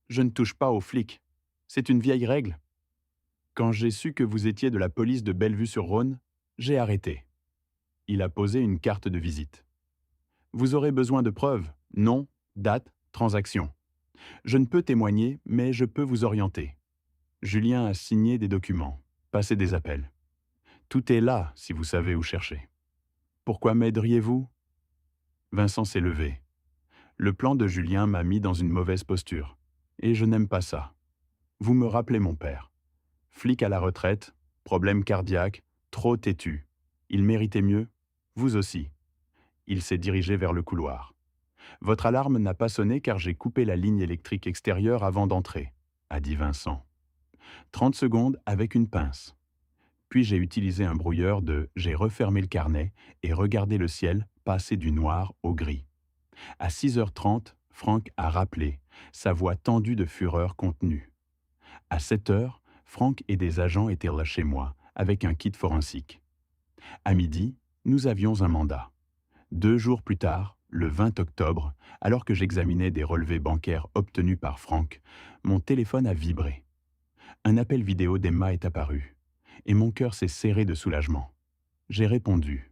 Je ne touche pas aux flics. C'est une vieille règle. Quand j'ai su que vous étiez de la police de Bellevue-sur-Rhône, j'ai arrêté. Il a posé une carte de visite. Vous aurez besoin de preuves, nom, date, transaction. Je ne peux témoigner, mais je peux vous orienter. Julien a signé des documents, passé des appels. Tout est là, si vous savez où chercher. Pourquoi m'aideriez-vous? Vincent s'est levé. Le plan de Julien m'a mis dans une mauvaise posture. Et je n'aime pas ça. Vous me rappelez mon père. Flic à la retraite, problème cardiaque, trop têtu. Il méritait mieux? Vous aussi. Il s'est dirigé vers le couloir. Votre alarme n'a pas sonné car j'ai coupé la ligne électrique extérieure avant d'entrer, a dit Vincent. 30 secondes avec une pince. Puis j'ai utilisé un brouilleur de j'ai refermé le carnet et regardé le ciel passer du noir au gris. À 6h30, Franck a rappelé, sa voix tendue de fureur contenue. À 7h, Franck et des agents étaient là chez moi, avec un kit forensique. À midi, nous avions un mandat. 2 jours plus tard, le 20 octobre, alors que j'examinais des relevés bancaires obtenus par Franck, mon téléphone a vibré. Un appel vidéo d'Emma est apparu, et mon cœur s'est serré de soulagement. J'ai répondu.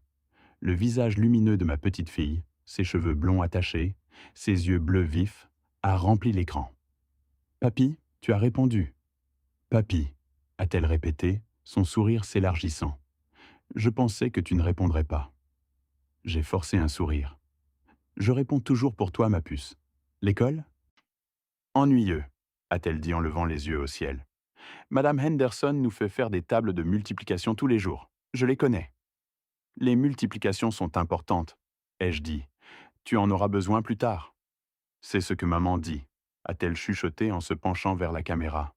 Le visage lumineux de ma petite fille, ses cheveux blonds attachés, ses yeux bleus vifs, a rempli l'écran. « Papy, tu as répondu. »« Papy, a-t-elle répété, son sourire s'élargissant. Je pensais que tu ne répondrais pas. J'ai forcé un sourire. Je réponds toujours pour toi, ma puce. L'école? Ennuyeux, a-t-elle dit en levant les yeux au ciel. Madame Henderson nous fait faire des tables de multiplication tous les jours. Je les connais. Les multiplications sont importantes, ai-je dit. Tu en auras besoin plus tard. C'est ce que maman dit, a-t-elle chuchoté en se penchant vers la caméra.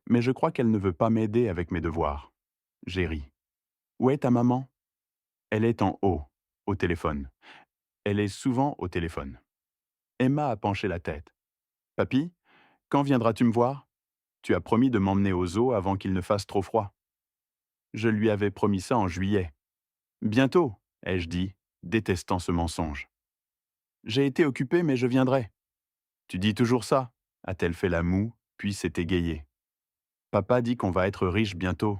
Mais je crois qu'elle ne veut pas m'aider avec mes devoirs. J'ai ri. Où est ta maman? Elle est en haut, au téléphone. Elle est souvent au téléphone. Emma a penché la tête. Papy, quand viendras-tu me voir? Tu as promis de m'emmener au zoo avant qu'il ne fasse trop froid. Je lui avais promis ça en juillet. Bientôt, ai-je dit, détestant ce mensonge. J'ai été occupé, mais je viendrai. Tu dis toujours ça, a-t-elle fait la moue, puis s'est égayée. Papa dit qu'on va être riche bientôt.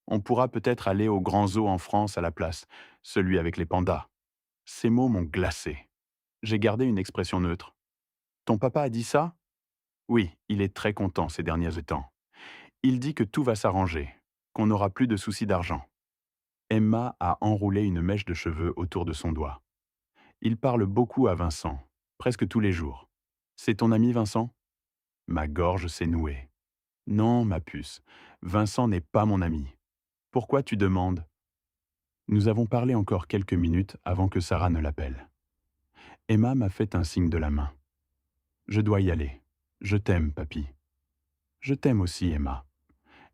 On pourra peut-être aller au grand zoo en France à la place, celui avec les pandas. Ces mots m'ont glacé. J'ai gardé une expression neutre. Ton papa a dit ça? Oui, il est très content ces derniers temps. Il dit que tout va s'arranger, qu'on n'aura plus de soucis d'argent. Emma a enroulé une mèche de cheveux autour de son doigt. Il parle beaucoup à Vincent, presque tous les jours. C'est ton ami Vincent? Ma gorge s'est nouée. Non, ma puce, Vincent n'est pas mon ami. Pourquoi tu demandes? Nous avons parlé encore quelques minutes avant que Sarah ne l'appelle. Emma m'a fait un signe de la main. Je dois y aller. Je t'aime, papy. Je t'aime aussi, Emma.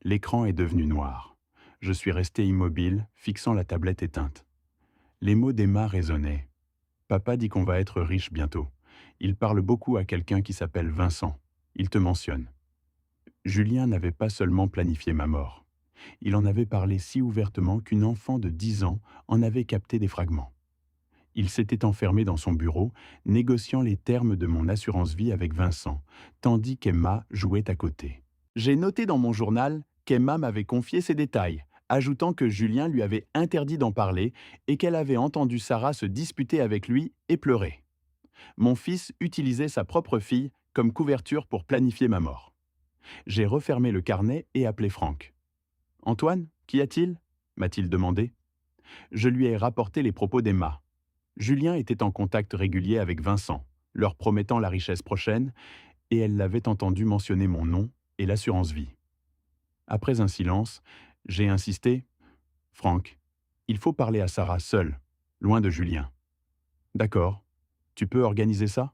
L'écran est devenu noir. Je suis resté immobile, fixant la tablette éteinte. Les mots d'Emma résonnaient. Papa dit qu'on va être riche bientôt. Il parle beaucoup à quelqu'un qui s'appelle Vincent. Il te mentionne. Julien n'avait pas seulement planifié ma mort. Il en avait parlé si ouvertement qu'une enfant de 10 ans en avait capté des fragments. Il s'était enfermé dans son bureau, négociant les termes de mon assurance-vie avec Vincent, tandis qu'Emma jouait à côté. J'ai noté dans mon journal qu'Emma m'avait confié ces détails, ajoutant que Julien lui avait interdit d'en parler et qu'elle avait entendu Sarah se disputer avec lui et pleurer. Mon fils utilisait sa propre fille comme couverture pour planifier ma mort. J'ai refermé le carnet et appelé Franck. Antoine, qu'y a-t-il m'a-t-il demandé. Je lui ai rapporté les propos d'Emma. Julien était en contact régulier avec Vincent, leur promettant la richesse prochaine, et elle l'avait entendu mentionner mon nom et l'assurance vie. Après un silence, j'ai insisté. Franck, il faut parler à Sarah seule, loin de Julien. D'accord, tu peux organiser ça?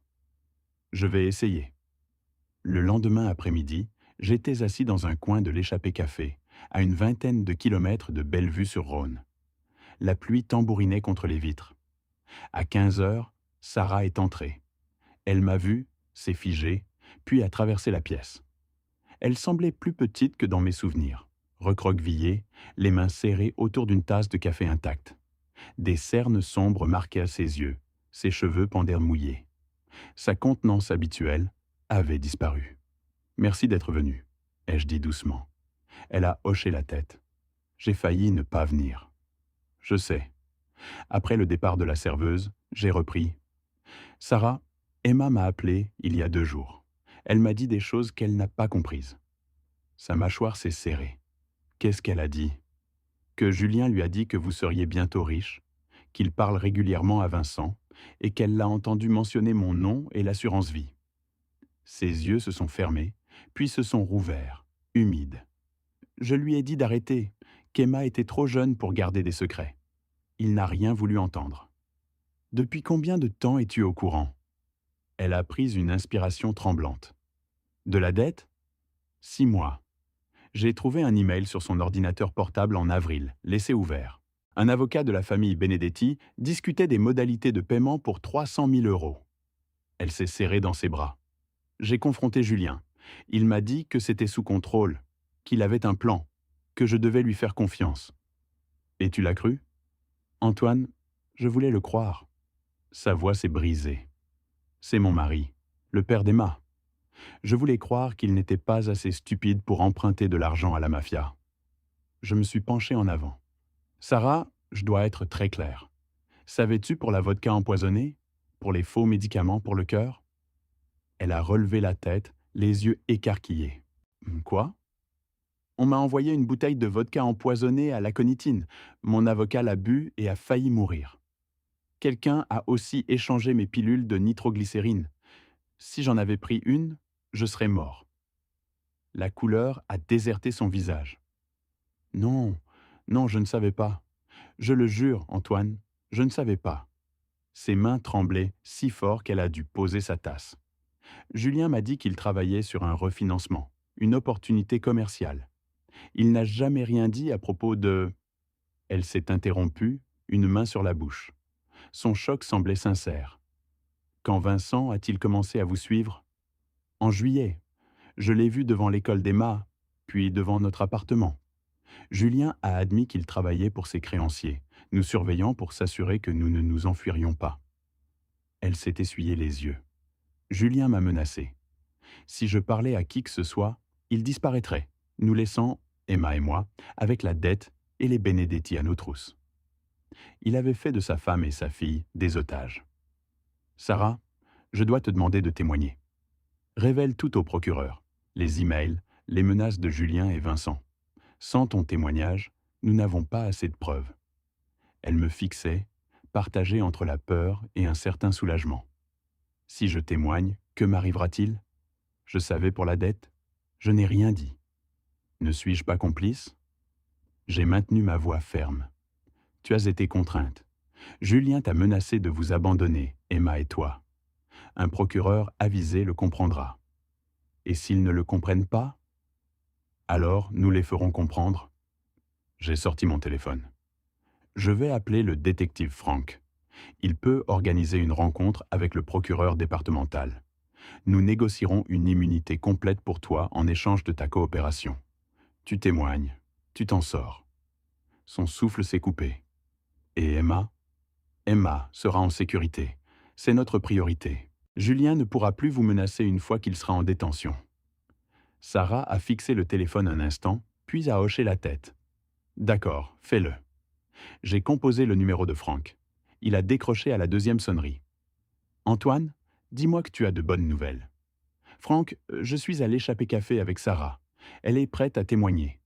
Je vais essayer. Le lendemain après-midi, j'étais assis dans un coin de l'échappée café, à une vingtaine de kilomètres de Bellevue-sur-Rhône. La pluie tambourinait contre les vitres. À 15 heures, Sarah est entrée. Elle m'a vu, s'est figée, puis a traversé la pièce. Elle semblait plus petite que dans mes souvenirs, recroquevillée, les mains serrées autour d'une tasse de café intacte. Des cernes sombres marquaient ses yeux, ses cheveux pendaient mouillés. Sa contenance habituelle avait disparu. « Merci d'être venu, ai-je dit doucement. Elle a hoché la tête. J'ai failli ne pas venir. Je sais. Après le départ de la serveuse, j'ai repris. Sarah, Emma m'a appelé il y a 2 jours. Elle m'a dit des choses qu'elle n'a pas comprises. Sa mâchoire s'est serrée. Qu'est-ce qu'elle a dit? Que Julien lui a dit que vous seriez bientôt riche, qu'il parle régulièrement à Vincent, et qu'elle l'a entendu mentionner mon nom et l'assurance vie. Ses yeux se sont fermés, puis se sont rouverts, humides. Je lui ai dit d'arrêter, qu'Emma était trop jeune pour garder des secrets. Il n'a rien voulu entendre. Depuis combien de temps es-tu au courant? Elle a pris une inspiration tremblante. De la dette? 6 mois. J'ai trouvé un email sur son ordinateur portable en avril, laissé ouvert. Un avocat de la famille Benedetti discutait des modalités de paiement pour 300 000 euros. Elle s'est serrée dans ses bras. J'ai confronté Julien. Il m'a dit que c'était sous contrôle, qu'il avait un plan, que je devais lui faire confiance. Et tu l'as cru? Antoine, je voulais le croire. Sa voix s'est brisée. C'est mon mari, le père d'Emma. Je voulais croire qu'il n'était pas assez stupide pour emprunter de l'argent à la mafia. Je me suis penché en avant. Sarah, je dois être très clair. Savais-tu pour la vodka empoisonnée? Pour les faux médicaments pour le cœur? Elle a relevé la tête, les yeux écarquillés. Quoi? On m'a envoyé une bouteille de vodka empoisonnée à l'aconitine. Mon avocat l'a bu et a failli mourir. Quelqu'un a aussi échangé mes pilules de nitroglycérine. Si j'en avais pris une, je serais mort. La couleur a déserté son visage. Non, non, je ne savais pas. Je le jure, Antoine, je ne savais pas. Ses mains tremblaient si fort qu'elle a dû poser sa tasse. Julien m'a dit qu'il travaillait sur un refinancement, une opportunité commerciale. Il n'a jamais rien dit à propos de... Elle s'est interrompue, une main sur la bouche. Son choc semblait sincère. Quand Vincent a-t-il commencé à vous suivre? En juillet. Je l'ai vu devant l'école d'Emma, puis devant notre appartement. Julien a admis qu'il travaillait pour ses créanciers, nous surveillant pour s'assurer que nous ne nous enfuirions pas. Elle s'est essuyé les yeux. Julien m'a menacé. Si je parlais à qui que ce soit, il disparaîtrait, nous laissant, Emma et moi, avec la dette et les Benedetti à nos trousses. Il avait fait de sa femme et sa fille des otages. Sarah, je dois te demander de témoigner. Révèle tout au procureur, les emails, les menaces de Julien et Vincent. Sans ton témoignage, nous n'avons pas assez de preuves. Elle me fixait, partagée entre la peur et un certain soulagement. Si je témoigne, que m'arrivera-t-il? Je savais pour la dette. Je n'ai rien dit. Ne suis-je pas complice? J'ai maintenu ma voix ferme. Tu as été contrainte. Julien t'a menacé de vous abandonner, Emma et toi. Un procureur avisé le comprendra. Et s'ils ne le comprennent pas, alors nous les ferons comprendre. J'ai sorti mon téléphone. Je vais appeler le détective Franck. Il peut organiser une rencontre avec le procureur départemental. Nous négocierons une immunité complète pour toi en échange de ta coopération. Tu témoignes, tu t'en sors. Son souffle s'est coupé. Et Emma? Emma sera en sécurité. C'est notre priorité. Julien ne pourra plus vous menacer une fois qu'il sera en détention. Sarah a fixé le téléphone un instant, puis a hoché la tête. D'accord, fais-le. J'ai composé le numéro de Franck. Il a décroché à la 2e sonnerie. Antoine, dis-moi que tu as de bonnes nouvelles. Franck, je suis à l'échappée café avec Sarah. Elle est prête à témoigner.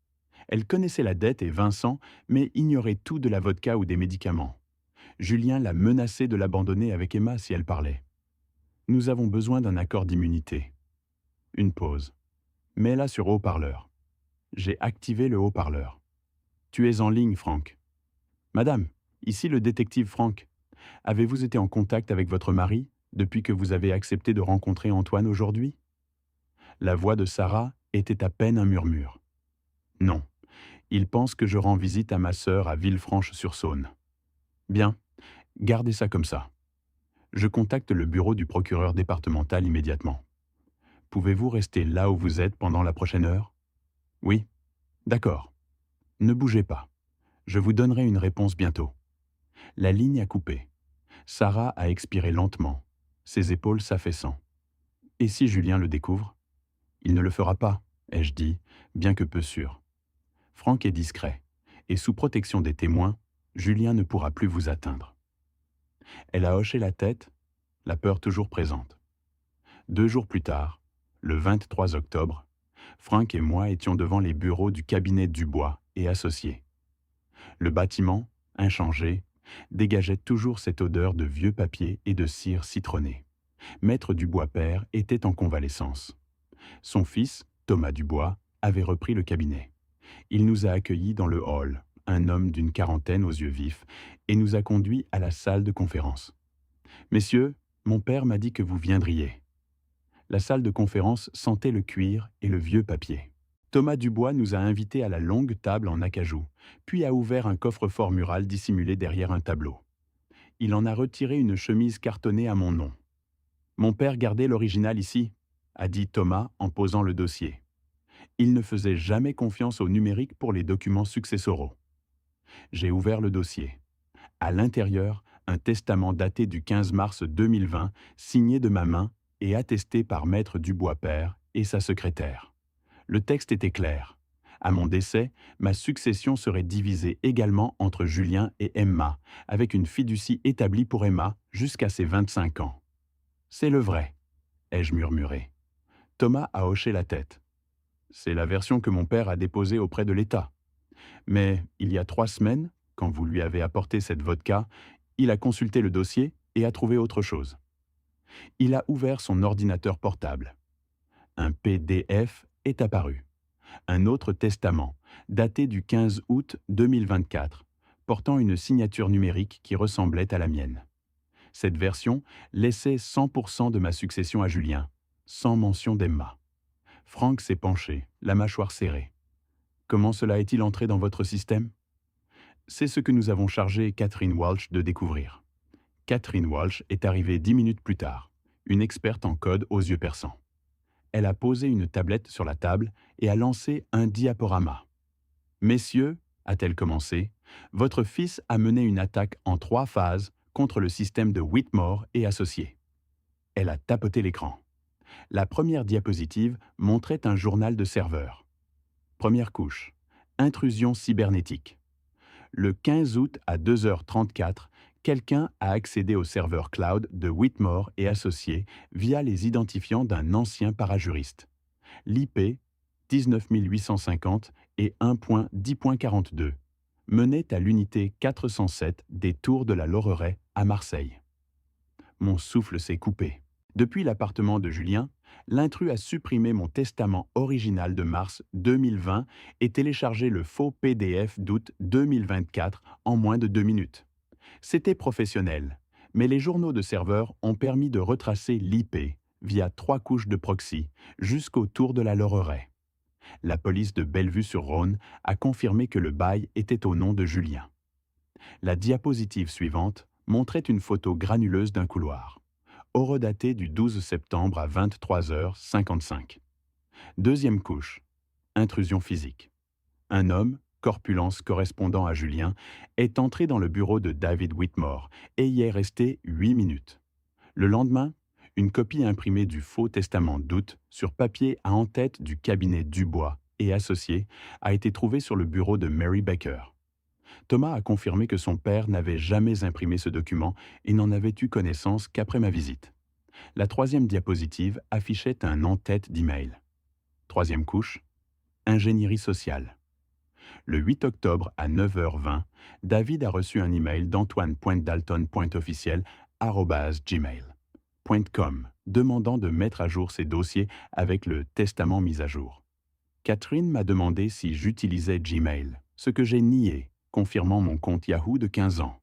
Elle connaissait la dette et Vincent, mais ignorait tout de la vodka ou des médicaments. Julien l'a menacé de l'abandonner avec Emma si elle parlait. Nous avons besoin d'un accord d'immunité. Une pause. Mets-la sur haut-parleur. J'ai activé le haut-parleur. Tu es en ligne, Franck. Madame, ici le détective Franck. Avez-vous été en contact avec votre mari depuis que vous avez accepté de rencontrer Antoine aujourd'hui? La voix de Sarah était à peine un murmure. Non. Il pense que je rends visite à ma sœur à Villefranche-sur-Saône. Bien, gardez ça comme ça. Je contacte le bureau du procureur départemental immédiatement. Pouvez-vous rester là où vous êtes pendant la prochaine heure? Oui. D'accord. Ne bougez pas. Je vous donnerai une réponse bientôt. La ligne a coupé. Sarah a expiré lentement, ses épaules s'affaissant. Et si Julien le découvre? Il ne le fera pas, ai-je dit, bien que peu sûr. Franck est discret, et sous protection des témoins, Julien ne pourra plus vous atteindre. Elle a hoché la tête, la peur toujours présente. 2 jours plus tard, le 23 octobre, Franck et moi étions devant les bureaux du cabinet Dubois et Associés. Le bâtiment, inchangé, dégageait toujours cette odeur de vieux papier et de cire citronnée. Maître Dubois père était en convalescence. Son fils, Thomas Dubois, avait repris le cabinet. Il nous a accueillis dans le hall, un homme d'une quarantaine aux yeux vifs, et nous a conduits à la salle de conférence. « Messieurs, mon père m'a dit que vous viendriez. » La salle de conférence sentait le cuir et le vieux papier. Thomas Dubois nous a invités à la longue table en acajou, puis a ouvert un coffre-fort mural dissimulé derrière un tableau. Il en a retiré une chemise cartonnée à mon nom. « Mon père gardait l'original ici », a dit Thomas en posant le dossier. Il ne faisait jamais confiance au numérique pour les documents successoraux. J'ai ouvert le dossier. À l'intérieur, un testament daté du 15 mars 2020, signé de ma main et attesté par Maître Dubois père et sa secrétaire. Le texte était clair. À mon décès, ma succession serait divisée également entre Julien et Emma, avec une fiducie établie pour Emma jusqu'à ses 25 ans. « C'est le vrai », ai-je murmuré. Thomas a hoché la tête. « C'est la version que mon père a déposée auprès de l'État. Mais il y a 3 semaines, quand vous lui avez apporté cette vodka, il a consulté le dossier et a trouvé autre chose. Il a ouvert son ordinateur portable. Un PDF est apparu. Un autre testament, daté du 15 août 2024, portant une signature numérique qui ressemblait à la mienne. Cette version laissait 100% de ma succession à Julien, sans mention d'Emma. Franck s'est penché, la mâchoire serrée. Comment cela est-il entré dans votre système? C'est ce que nous avons chargé Catherine Walsh de découvrir. Catherine Walsh est arrivée 10 minutes plus tard, une experte en code aux yeux perçants. Elle a posé une tablette sur la table et a lancé un diaporama. « Messieurs, a-t-elle commencé, votre fils a mené une attaque en 3 phases contre le système de Whitmore et associés. » Elle a tapoté l'écran. La première diapositive montrait un journal de serveur. Première couche, intrusion cybernétique. Le 15 août à 2h34, quelqu'un a accédé au serveur cloud de Whitmore et associés via les identifiants d'un ancien parajuriste. L'IP 19850 et 1.10.42 menait à l'unité 407 des Tours de la Loreraie à Marseille. Mon souffle s'est coupé. Depuis l'appartement de Julien, l'intrus a supprimé mon testament original de mars 2020 et téléchargé le faux PDF d'août 2024 en moins de 2 minutes. C'était professionnel, mais les journaux de serveurs ont permis de retracer l'IP via 3 couches de proxy jusqu'au Tour de la Loreraie. La police de Bellevue-sur-Rhône a confirmé que le bail était au nom de Julien. La diapositive suivante montrait une photo granuleuse d'un couloir, horodaté du 12 septembre à 23h55. Deuxième couche, intrusion physique. Un homme, corpulence correspondant à Julien, est entré dans le bureau de David Whitmore et y est resté 8 minutes. Le lendemain, une copie imprimée du faux testament d'août sur papier à en-tête du cabinet Dubois et associés a été trouvée sur le bureau de Mary Baker. Thomas a confirmé que son père n'avait jamais imprimé ce document et n'en avait eu connaissance qu'après ma visite. La troisième diapositive affichait un en-tête d'email. Troisième couche, ingénierie sociale. Le 8 octobre à 9h20, David a reçu un email d'Antoine.Dalton.officiel@gmail.com demandant de mettre à jour ses dossiers avec le testament mis à jour. Catherine m'a demandé si j'utilisais Gmail, ce que j'ai nié, confirmant mon compte Yahoo de 15 ans.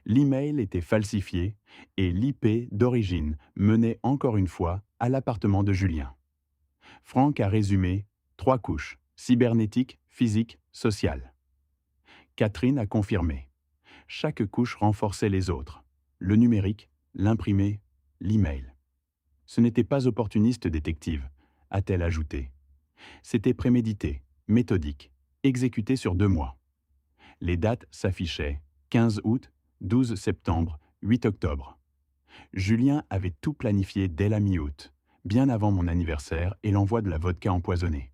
L'email était falsifié et l'IP d'origine menait encore une fois à l'appartement de Julien. Franck a résumé 3 couches, cybernétique, physique, sociale. Catherine a confirmé. Chaque couche renforçait les autres. Le numérique, l'imprimé, l'email. Ce n'était pas opportuniste, détective, a-t-elle ajouté. C'était prémédité, méthodique, exécuté sur 2 mois. Les dates s'affichaient 15 août, 12 septembre, 8 octobre. Julien avait tout planifié dès la mi-août, bien avant mon anniversaire et l'envoi de la vodka empoisonnée.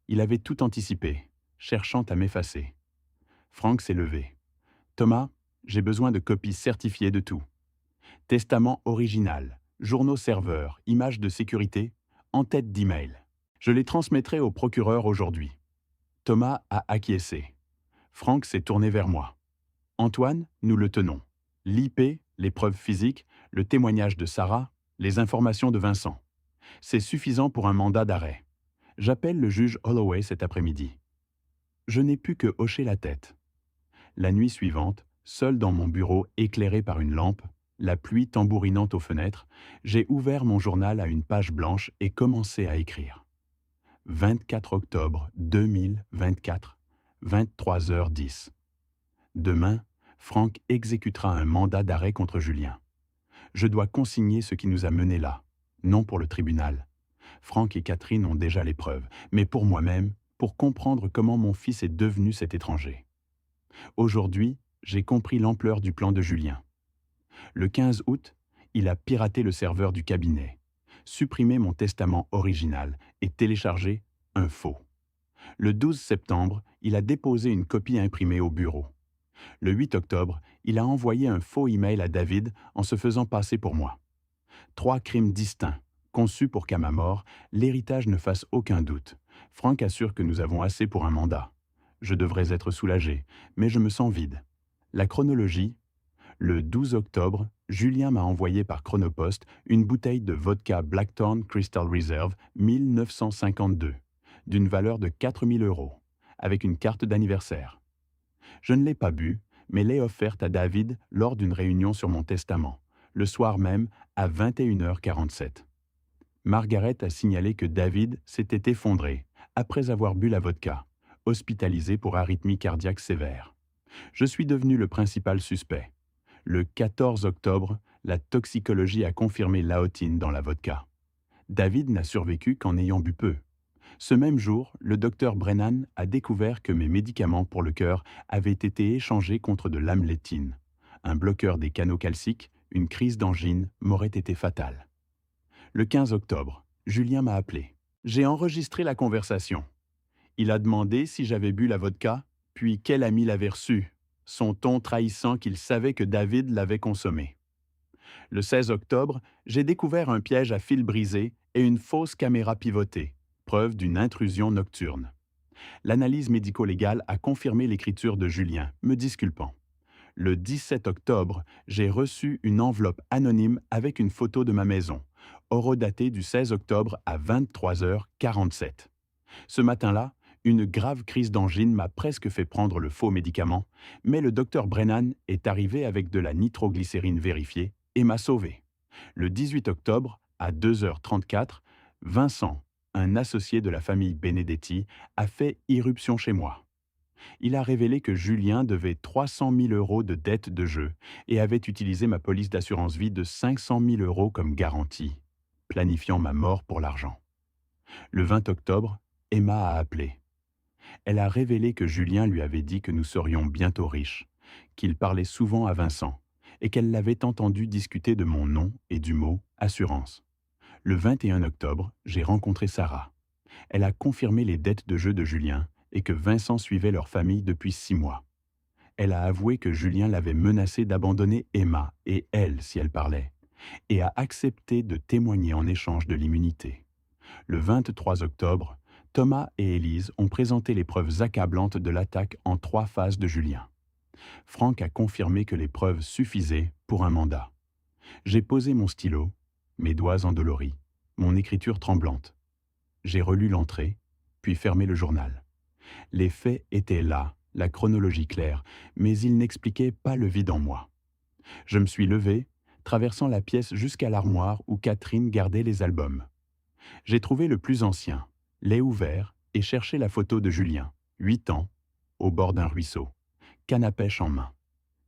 Il avait tout anticipé, cherchant à m'effacer. Franck s'est levé. Thomas, j'ai besoin de copies certifiées de tout. Testament original, journaux serveurs, images de sécurité, en-tête d'email. Je les transmettrai au procureur aujourd'hui. Thomas a acquiescé. Franck s'est tourné vers moi. Antoine, nous le tenons. L'IP, les preuves physiques, le témoignage de Sarah, les informations de Vincent. C'est suffisant pour un mandat d'arrêt. J'appelle le juge Holloway cet après-midi. Je n'ai pu que hocher la tête. La nuit suivante, seul dans mon bureau éclairé par une lampe, la pluie tambourinant aux fenêtres, j'ai ouvert mon journal à une page blanche et commencé à écrire. 24 octobre 2024, 23h10. Demain, Franck exécutera un mandat d'arrêt contre Julien. Je dois consigner ce qui nous a menés là, non pour le tribunal. Franck et Catherine ont déjà les preuves, mais pour moi-même, pour comprendre comment mon fils est devenu cet étranger. Aujourd'hui, j'ai compris l'ampleur du plan de Julien. Le 15 août, il a piraté le serveur du cabinet, supprimé mon testament original et téléchargé un faux. Le 12 septembre, il a déposé une copie imprimée au bureau. Le 8 octobre, il a envoyé un faux email à David en se faisant passer pour moi. 3 crimes distincts, conçus pour qu'à ma mort, l'héritage ne fasse aucun doute. Franck assure que nous avons assez pour un mandat. Je devrais être soulagé, mais je me sens vide. La chronologie: le 12 octobre, Julien m'a envoyé par Chronopost une bouteille de vodka Blackthorn Crystal Reserve 1952, d'une valeur de 4 000 €, avec une carte d'anniversaire. Je ne l'ai pas bu, mais l'ai offerte à David lors d'une réunion sur mon testament, le soir même à 21h47. Margaret a signalé que David s'était effondré après avoir bu la vodka, hospitalisé pour arythmie cardiaque sévère. Je suis devenu le principal suspect. Le 14 octobre, la toxicologie a confirmé l'aotine dans la vodka. David n'a survécu qu'en ayant bu peu. Ce même jour, le docteur Brennan a découvert que mes médicaments pour le cœur avaient été échangés contre de l'amlétine. Un bloqueur des canaux calciques, une crise d'angine m'aurait été fatale. Le 15 octobre, Julien m'a appelé. J'ai enregistré la conversation. Il a demandé si j'avais bu la vodka, puis quel ami l'avait reçue, son ton trahissant qu'il savait que David l'avait consommé. Le 16 octobre, j'ai découvert un piège à fil brisé et une fausse caméra pivotée, preuve d'une intrusion nocturne. L'analyse médico-légale a confirmé l'écriture de Julien, me disculpant. Le 17 octobre, j'ai reçu une enveloppe anonyme avec une photo de ma maison, horodatée du 16 octobre à 23h47. Ce matin-là, une grave crise d'angine m'a presque fait prendre le faux médicament, mais le docteur Brennan est arrivé avec de la nitroglycérine vérifiée et m'a sauvé. Le 18 octobre, à 2h34, Vincent, un associé de la famille Benedetti, a fait irruption chez moi. Il a révélé que Julien devait 300 000 € de dettes de jeu et avait utilisé ma police d'assurance vie de 500 000 € comme garantie, planifiant ma mort pour l'argent. Le 20 octobre, Emma a appelé. Elle a révélé que Julien lui avait dit que nous serions bientôt riches, qu'il parlait souvent à Vincent et qu'elle l'avait entendu discuter de mon nom et du mot « assurance ». Le 21 octobre, j'ai rencontré Sarah. Elle a confirmé les dettes de jeu de Julien et que Vincent suivait leur famille depuis 6 mois. Elle a avoué que Julien l'avait menacé d'abandonner Emma et elle si elle parlait, et a accepté de témoigner en échange de l'immunité. Le 23 octobre, Thomas et Élise ont présenté les preuves accablantes de l'attaque en 3 phases de Julien. Franck a confirmé que les preuves suffisaient pour un mandat. J'ai posé mon stylo, mes doigts endoloris, mon écriture tremblante. J'ai relu l'entrée, puis fermé le journal. Les faits étaient là, la chronologie claire, mais ils n'expliquaient pas le vide en moi. Je me suis levé, traversant la pièce jusqu'à l'armoire où Catherine gardait les albums. J'ai trouvé le plus ancien, l'ai ouvert et cherché la photo de Julien, 8 ans, au bord d'un ruisseau, canne à pêche en main.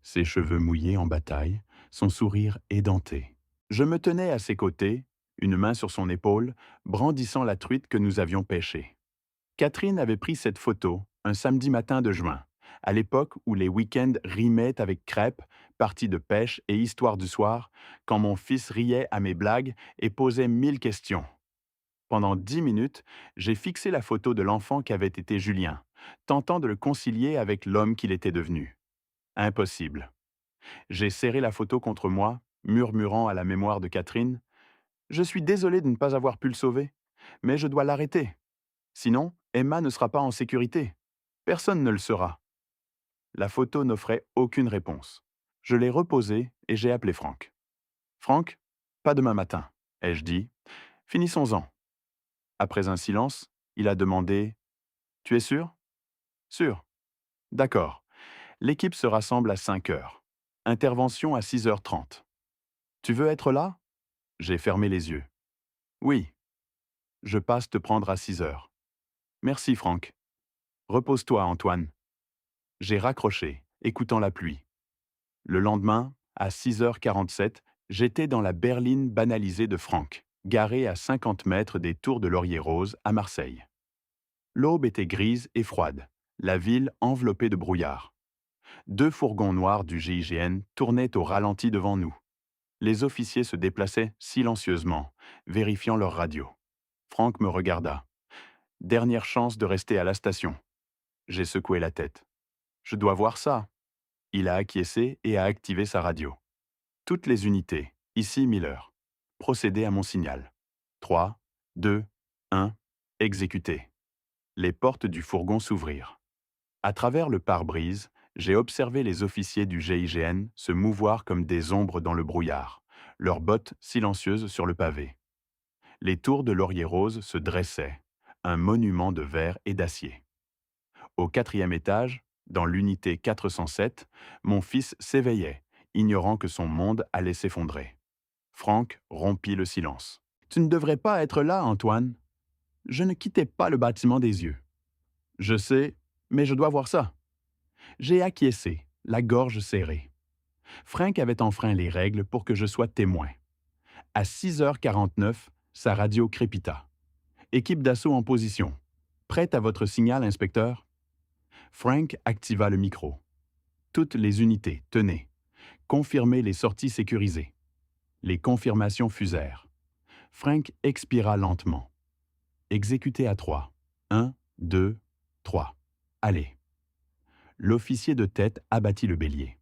Ses cheveux mouillés en bataille, son sourire édenté. Je me tenais à ses côtés, une main sur son épaule, brandissant la truite que nous avions pêchée. Catherine avait pris cette photo un samedi matin de juin, à l'époque où les week-ends rimaient avec crêpes, parties de pêche et histoire du soir, quand mon fils riait à mes blagues et posait 1000 questions. Pendant 10 minutes, j'ai fixé la photo de l'enfant qu'avait été Julien, tentant de le concilier avec l'homme qu'il était devenu. Impossible. J'ai serré la photo contre moi, murmurant à la mémoire de Catherine: « Je suis désolé de ne pas avoir pu le sauver, mais je dois l'arrêter. Sinon, Emma ne sera pas en sécurité. Personne ne le sera. » La photo n'offrait aucune réponse. Je l'ai reposée et j'ai appelé Franck. « Franck, pas demain matin, » ai-je dit. « Finissons-en. » Après un silence, il a demandé: « Tu es sûr ?»« Sûr. »« D'accord. L'équipe se rassemble à 5 heures. Intervention à 6h30. Tu veux être là ?» J'ai fermé les yeux. « Oui. Je passe te prendre à 6 heures. »« Merci, Franck. Repose-toi, Antoine. » J'ai raccroché, écoutant la pluie. Le lendemain, à 6h47, j'étais dans la berline banalisée de Franck, garé à 50 mètres des tours de Laurier Rose à Marseille. L'aube était grise et froide, la ville enveloppée de brouillard. 2 fourgons noirs du GIGN tournaient au ralenti devant nous. Les officiers se déplaçaient silencieusement, vérifiant leur radio. Franck me regarda. « Dernière chance de rester à la station. » J'ai secoué la tête. « Je dois voir ça. » Il a acquiescé et a activé sa radio. « Toutes les unités, ici Miller. Procédez à mon signal. 3, 2, 1, exécuté. » Les portes du fourgon s'ouvrirent. À travers le pare-brise, j'ai observé les officiers du GIGN se mouvoir comme des ombres dans le brouillard, leurs bottes silencieuses sur le pavé. Les tours de Laurier Rose se dressaient, un monument de verre et d'acier. Au 4e étage, dans l'unité 407, mon fils s'éveillait, ignorant que son monde allait s'effondrer. Franck rompit le silence. « Tu ne devrais pas être là, Antoine. » Je ne quittais pas le bâtiment des yeux. « Je sais, mais je dois voir ça. » J'ai acquiescé, la gorge serrée. Franck avait enfreint les règles pour que je sois témoin. À 6h49, sa radio crépita. « Équipe d'assaut en position. Prête à votre signal, inspecteur ?» Franck activa le micro. « Toutes les unités, tenez. Confirmez les sorties sécurisées. » Les confirmations fusèrent. Franck expira lentement. « Exécuté à 3. 1, 2, 3. Allez. » L'officier de tête abattit le bélier.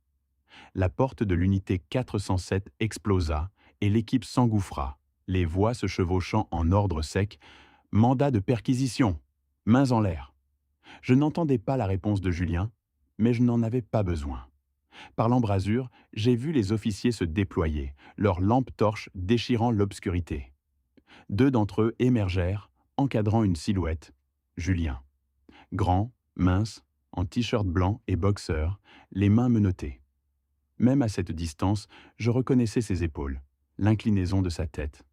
La porte de l'unité 407 explosa et l'équipe s'engouffra, les voix se chevauchant en ordre sec. « Mandat de perquisition. Mains en l'air. » Je n'entendais pas la réponse de Julien, mais je n'en avais pas besoin. Par l'embrasure, j'ai vu les officiers se déployer, leurs lampes torches déchirant l'obscurité. 2 d'entre eux émergèrent, encadrant une silhouette, Julien. Grand, mince, en t-shirt blanc et boxeur, les mains menottées. Même à cette distance, je reconnaissais ses épaules, l'inclinaison de sa tête.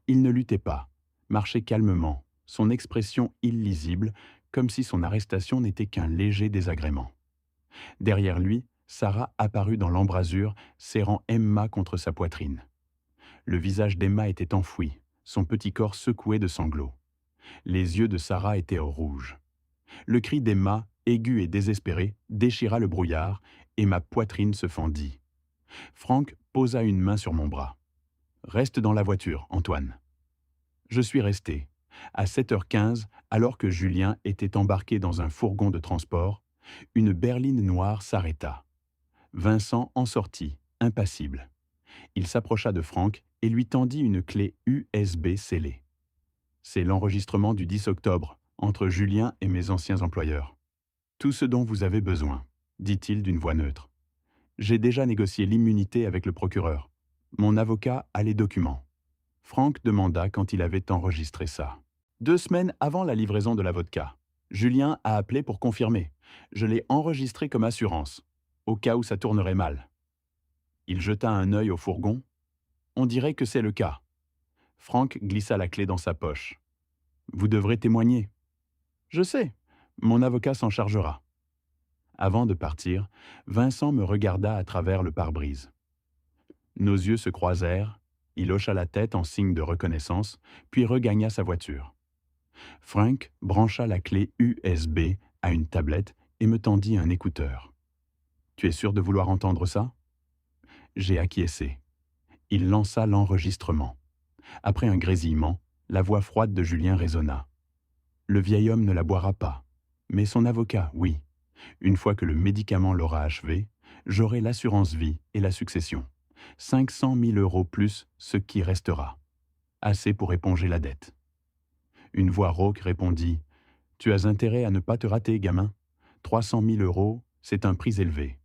Il ne luttait pas, marchait calmement, son expression illisible, comme si son arrestation n'était qu'un léger désagrément. Derrière lui, Sarah apparut dans l'embrasure, serrant Emma contre sa poitrine. Le visage d'Emma était enfoui, son petit corps secoué de sanglots. Les yeux de Sarah étaient au rouge. Le cri d'Emma, aigu et désespéré, déchira le brouillard et ma poitrine se fendit. Franck posa une main sur mon bras. « Reste dans la voiture, Antoine. » Je suis resté. À 7h15, alors que Julien était embarqué dans un fourgon de transport, une berline noire s'arrêta. Vincent en sortit, impassible. Il s'approcha de Franck et lui tendit une clé USB scellée. C'est l'enregistrement du 10 octobre, entre Julien et mes anciens employeurs. Tout ce dont vous avez besoin, dit-il d'une voix neutre. J'ai déjà négocié l'immunité avec le procureur. Mon avocat a les documents. Franck demanda quand il avait enregistré ça. 2 semaines avant la livraison de la vodka, Julien a appelé pour confirmer. Je l'ai enregistré comme assurance, au cas où ça tournerait mal. Il jeta un œil au fourgon. On dirait que c'est le cas. Franck glissa la clé dans sa poche. Vous devrez témoigner. Je sais, mon avocat s'en chargera. Avant de partir, Vincent me regarda à travers le pare-brise. Nos yeux se croisèrent, il hocha la tête en signe de reconnaissance, puis regagna sa voiture. Frank brancha la clé USB à une tablette et me tendit un écouteur. « Tu es sûr de vouloir entendre ça ?» J'ai acquiescé. Il lança l'enregistrement. Après un grésillement, la voix froide de Julien résonna. « Le vieil homme ne la boira pas, mais son avocat, oui. Une fois que le médicament l'aura achevé, j'aurai l'assurance vie et la succession. 500 000 € plus ce qui restera. Assez pour éponger la dette. » Une voix rauque répondit « Tu as intérêt à ne pas te rater, gamin. 300 000 €, c'est un prix élevé.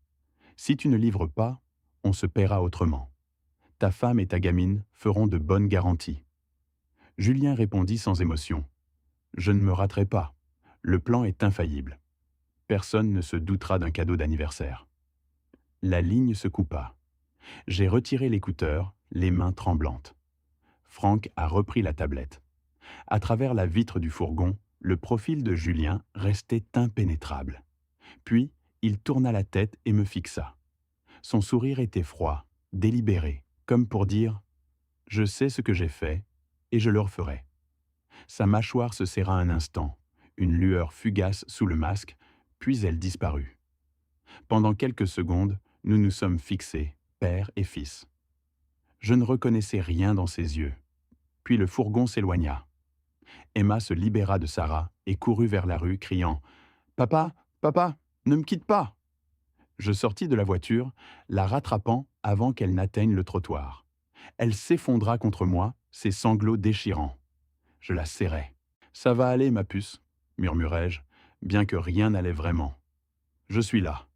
Si tu ne livres pas, on se paiera autrement. Ta femme et ta gamine feront de bonnes garanties. » Julien répondit sans émotion « Je ne me raterai pas. Le plan est infaillible. Personne ne se doutera d'un cadeau d'anniversaire. » La ligne se coupa. J'ai retiré l'écouteur, les mains tremblantes. Franck a repris la tablette. À travers la vitre du fourgon, le profil de Julien restait impénétrable. Puis, il tourna la tête et me fixa. Son sourire était froid, délibéré, comme pour dire « Je sais ce que j'ai fait, et je le referai. » Sa mâchoire se serra un instant, une lueur fugace sous le masque, puis elle disparut. Pendant quelques secondes, nous nous sommes fixés, père et fils. Je ne reconnaissais rien dans ses yeux. Puis le fourgon s'éloigna. Emma se libéra de Sarah et courut vers la rue, criant « Papa, papa, ne me quitte pas !» Je sortis de la voiture, la rattrapant avant qu'elle n'atteigne le trottoir. Elle s'effondra contre moi, ses sanglots déchirants. Je la serrai. « Ça va aller, ma puce, » murmurai-je, bien que rien n'allait vraiment. « Je suis là. »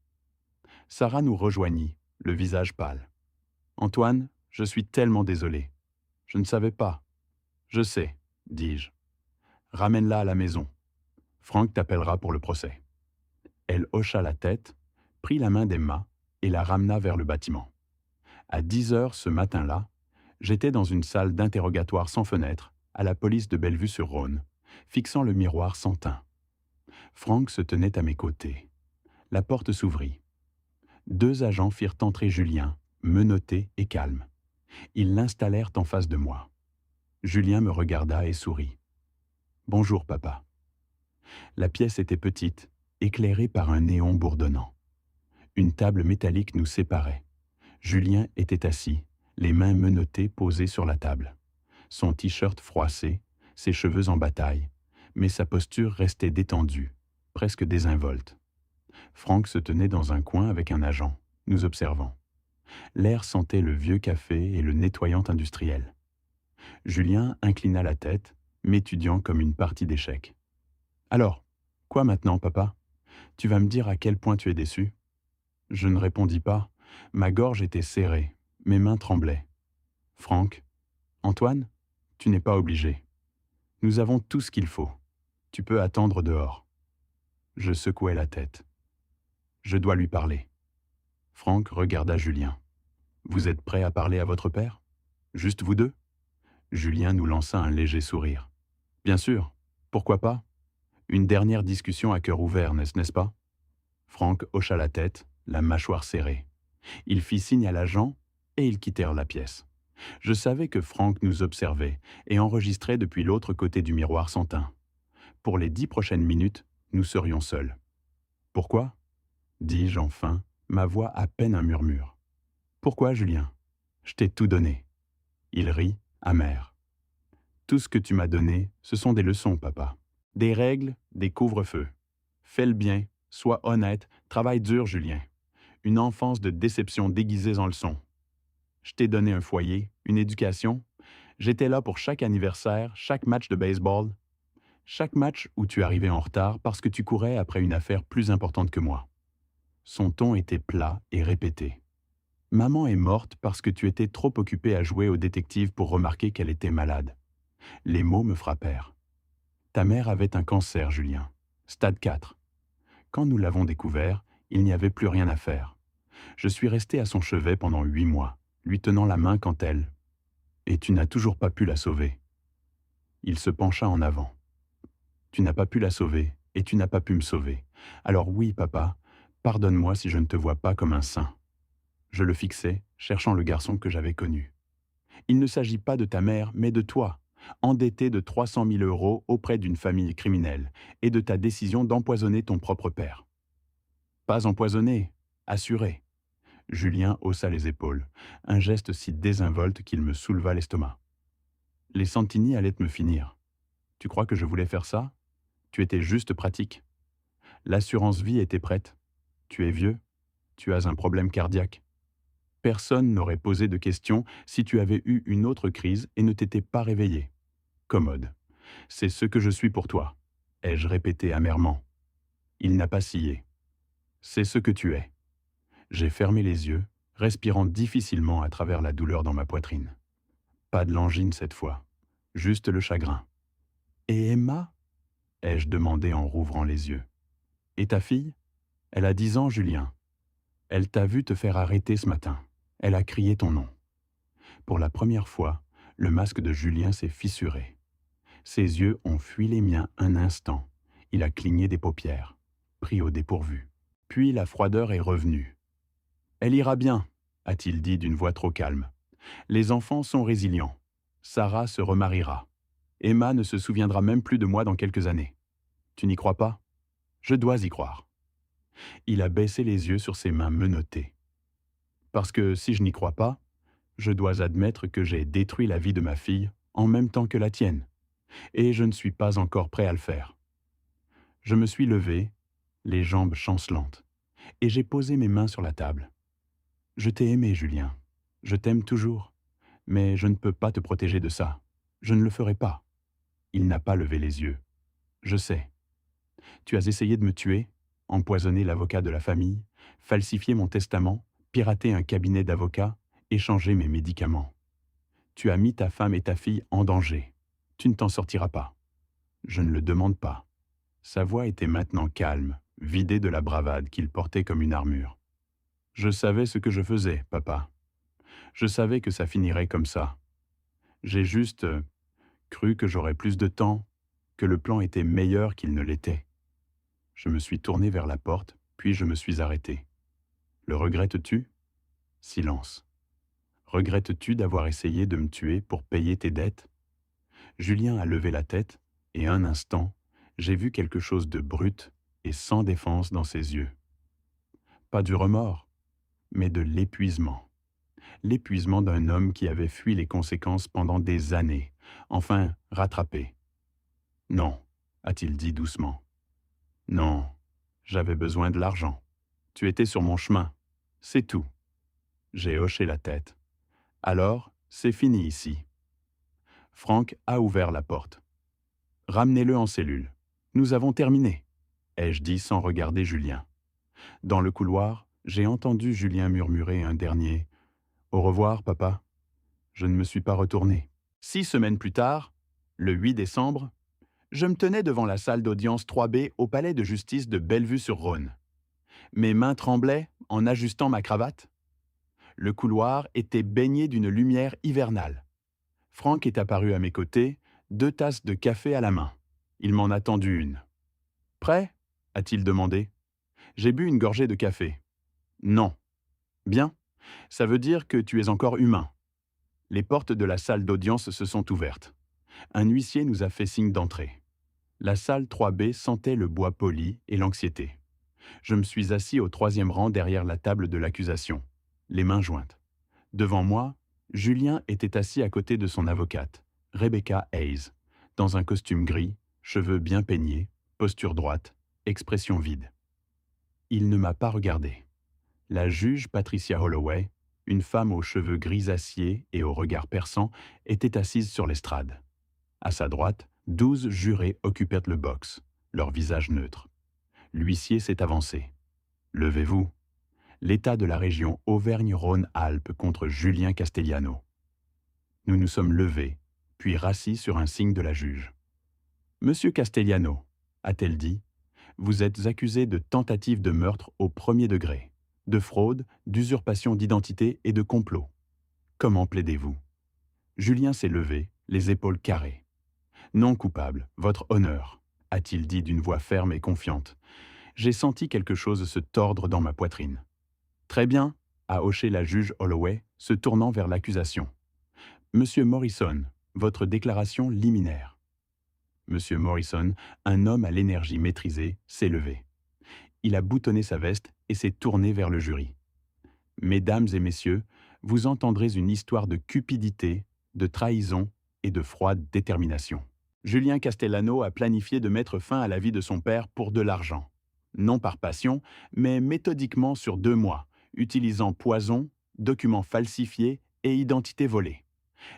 Sarah nous rejoignit, le visage pâle. « Antoine, je suis tellement désolé. Je ne savais pas. »« Je sais, » dis-je. « Ramène-la à la maison. Franck t'appellera pour le procès. » Elle hocha la tête, prit la main d'Emma et la ramena vers le bâtiment. À 10 heures ce matin-là, j'étais dans une salle d'interrogatoire sans fenêtre, à la police de Bellevue-sur-Rhône, fixant le miroir sans teint. Franck se tenait à mes côtés. La porte s'ouvrit. 2 agents firent entrer Julien, menotté et calme. Ils l'installèrent en face de moi. Julien me regarda et sourit. « Bonjour, papa. » La pièce était petite, éclairée par un néon bourdonnant. Une table métallique nous séparait. Julien était assis, les mains menottées posées sur la table. Son t-shirt froissé, ses cheveux en bataille, mais sa posture restait détendue, presque désinvolte. Franck se tenait dans un coin avec un agent, nous observant. L'air sentait le vieux café et le nettoyant industriel. Julien inclina la tête, m'étudiant comme une partie d'échecs. « Alors, quoi maintenant, papa? Tu vas me dire à quel point tu es déçu ?» Je ne répondis pas. Ma gorge était serrée, mes mains tremblaient. « Franck, Antoine, tu n'es pas obligé. Nous avons tout ce qu'il faut. Tu peux attendre dehors. » Je secouai la tête. Je dois lui parler. Franck regarda Julien. « Vous êtes prêt à parler à votre père? Juste vous deux ?» Julien nous lança un léger sourire. « Bien sûr, pourquoi pas? Une dernière discussion à cœur ouvert, n'est-ce pas ?» Franck hocha la tête, la mâchoire serrée. Il fit signe à l'agent et ils quittèrent la pièce. Je savais que Franck nous observait et enregistrait depuis l'autre côté du miroir sans teint. Pour les 10 prochaines minutes, nous serions seuls. « Pourquoi ?» dis-je enfin, ma voix à peine un murmure. « Pourquoi, Julien? Je t'ai tout donné. » Il rit, amer. « Tout ce que tu m'as donné, ce sont des leçons, papa. Des règles, des couvre-feux. Fais le bien, sois honnête, travaille dur, Julien. Une enfance de déception déguisée en leçon. » Je t'ai donné un foyer, une éducation. J'étais là pour chaque anniversaire, chaque match de baseball, chaque match où tu arrivais en retard parce que tu courais après une affaire plus importante que moi. Son ton était plat et répété. Maman est morte parce que tu étais trop occupé à jouer au détective pour remarquer qu'elle était malade. Les mots me frappèrent. Ta mère avait un cancer, Julien. Stade 4. Quand nous l'avons découvert, il n'y avait plus rien à faire. Je suis resté à son chevet pendant 8 mois, lui tenant la main quand elle... Et tu n'as toujours pas pu la sauver. Il se pencha en avant. Tu n'as pas pu la sauver, et tu n'as pas pu me sauver. Alors oui, papa, pardonne-moi si je ne te vois pas comme un saint. Je le fixai, cherchant le garçon que j'avais connu. Il ne s'agit pas de ta mère, mais de toi, endetté de 300 000 euros auprès d'une famille criminelle, et de ta décision d'empoisonner ton propre père. Pas empoisonné, assuré. Julien haussa les épaules, un geste si désinvolte qu'il me souleva l'estomac. Les Santini allaient me finir. Tu crois que je voulais faire ça? Tu étais juste pratique. L'assurance vie était prête. Tu es vieux. Tu as un problème cardiaque. Personne n'aurait posé de questions si tu avais eu une autre crise et ne t'étais pas réveillé. Commode. C'est ce que je suis pour toi, ai-je répété amèrement. Il n'a pas scié. C'est ce que tu es. J'ai fermé les yeux, respirant difficilement à travers la douleur dans ma poitrine. Pas de l'angine cette fois, juste le chagrin. Et Emma? Ai-je demandé en rouvrant les yeux. Et ta fille? Elle a 10 ans, Julien. Elle t'a vu te faire arrêter ce matin. Elle a crié ton nom. Pour la première fois, le masque de Julien s'est fissuré. Ses yeux ont fui les miens un instant. Il a cligné des paupières, pris au dépourvu. Puis la froideur est revenue. Elle ira bien, a-t-il dit d'une voix trop calme. Les enfants sont résilients. Sarah se remariera. Emma ne se souviendra même plus de moi dans quelques années. Tu n'y crois pas? Je dois y croire. Il a baissé les yeux sur ses mains menottées. Parce que si je n'y crois pas, je dois admettre que j'ai détruit la vie de ma fille en même temps que la tienne, et je ne suis pas encore prêt à le faire. Je me suis levé, les jambes chancelantes, et j'ai posé mes mains sur la table. Je t'ai aimé, Julien. Je t'aime toujours, mais je ne peux pas te protéger de ça. Je ne le ferai pas. Il n'a pas levé les yeux. Je sais. Tu as essayé de me tuer, empoisonner l'avocat de la famille, falsifier mon testament, pirater un cabinet d'avocats, échanger mes médicaments. Tu as mis ta femme et ta fille en danger. Tu ne t'en sortiras pas. Je ne le demande pas. Sa voix était maintenant calme, vidée de la bravade qu'il portait comme une armure. Je savais ce que je faisais, papa. Je savais que ça finirait comme ça. J'ai juste cru que j'aurais plus de temps, que le plan était meilleur qu'il ne l'était. Je me suis tourné vers la porte, puis je me suis arrêté. Le regrettes-tu? Silence. Regrettes-tu d'avoir essayé de me tuer pour payer tes dettes? Julien a levé la tête, et un instant, j'ai vu quelque chose de brut et sans défense dans ses yeux. Pas du remords, mais de l'épuisement. L'épuisement d'un homme qui avait fui les conséquences pendant des années, enfin rattrapé. Non, a-t-il dit doucement. Non, j'avais besoin de l'argent. Tu étais sur mon chemin, c'est tout. J'ai hoché la tête. Alors, c'est fini ici. Franck a ouvert la porte. Ramenez-le en cellule. Nous avons terminé, ai-je dit sans regarder Julien. Dans le couloir, j'ai entendu Julien murmurer un dernier « Au revoir, papa ». Je ne me suis pas retourné. 6 semaines plus tard, le 8 décembre, je me tenais devant la salle d'audience 3B au palais de justice de Bellevue-sur-Rhône. Mes mains tremblaient en ajustant ma cravate. Le couloir était baigné d'une lumière hivernale. Franck est apparu à mes côtés, 2 tasses de café à la main. Il m'en a tendu une. « Prêt ?» a-t-il demandé. J'ai bu une gorgée de café. « Non. »« Bien. Ça veut dire que tu es encore humain. » Les portes de la salle d'audience se sont ouvertes. Un huissier nous a fait signe d'entrer. La salle 3B sentait le bois poli et l'anxiété. Je me suis assis au 3e rang derrière la table de l'accusation, les mains jointes. Devant moi, Julien était assis à côté de son avocate, Rebecca Hayes, dans un costume gris, cheveux bien peignés, posture droite, expression vide. Il ne m'a pas regardé. La juge Patricia Holloway, Une femme aux cheveux grisâciés et au regard perçant était assise sur l'estrade. À sa droite, 12 jurés occupaient le box, leur visage neutre. L'huissier s'est avancé. Levez-vous. L'État de la région Auvergne-Rhône-Alpes contre Julien Castellano. Nous nous sommes levés, puis rassis sur un signe de la juge. Monsieur Castellano, a-t-elle dit, vous êtes accusé de tentative de meurtre au premier degré, de fraude, d'usurpation d'identité et de complot. Comment plaidez-vous? Julien s'est levé, les épaules carrées. Non coupable, votre honneur, a-t-il dit d'une voix ferme et confiante. J'ai senti quelque chose se tordre dans ma poitrine. Très bien, a hoché la juge Holloway, se tournant vers l'accusation. Monsieur Morrison, votre déclaration liminaire. Monsieur Morrison, un homme à l'énergie maîtrisée, s'est levé. Il a boutonné sa veste et s'est tourné vers le jury. Mesdames et messieurs, vous entendrez une histoire de cupidité, de trahison et de froide détermination. Julien Castellano a planifié de mettre fin à la vie de son père pour de l'argent. Non par passion, mais méthodiquement sur 2 mois, utilisant poison, documents falsifiés et identité volée.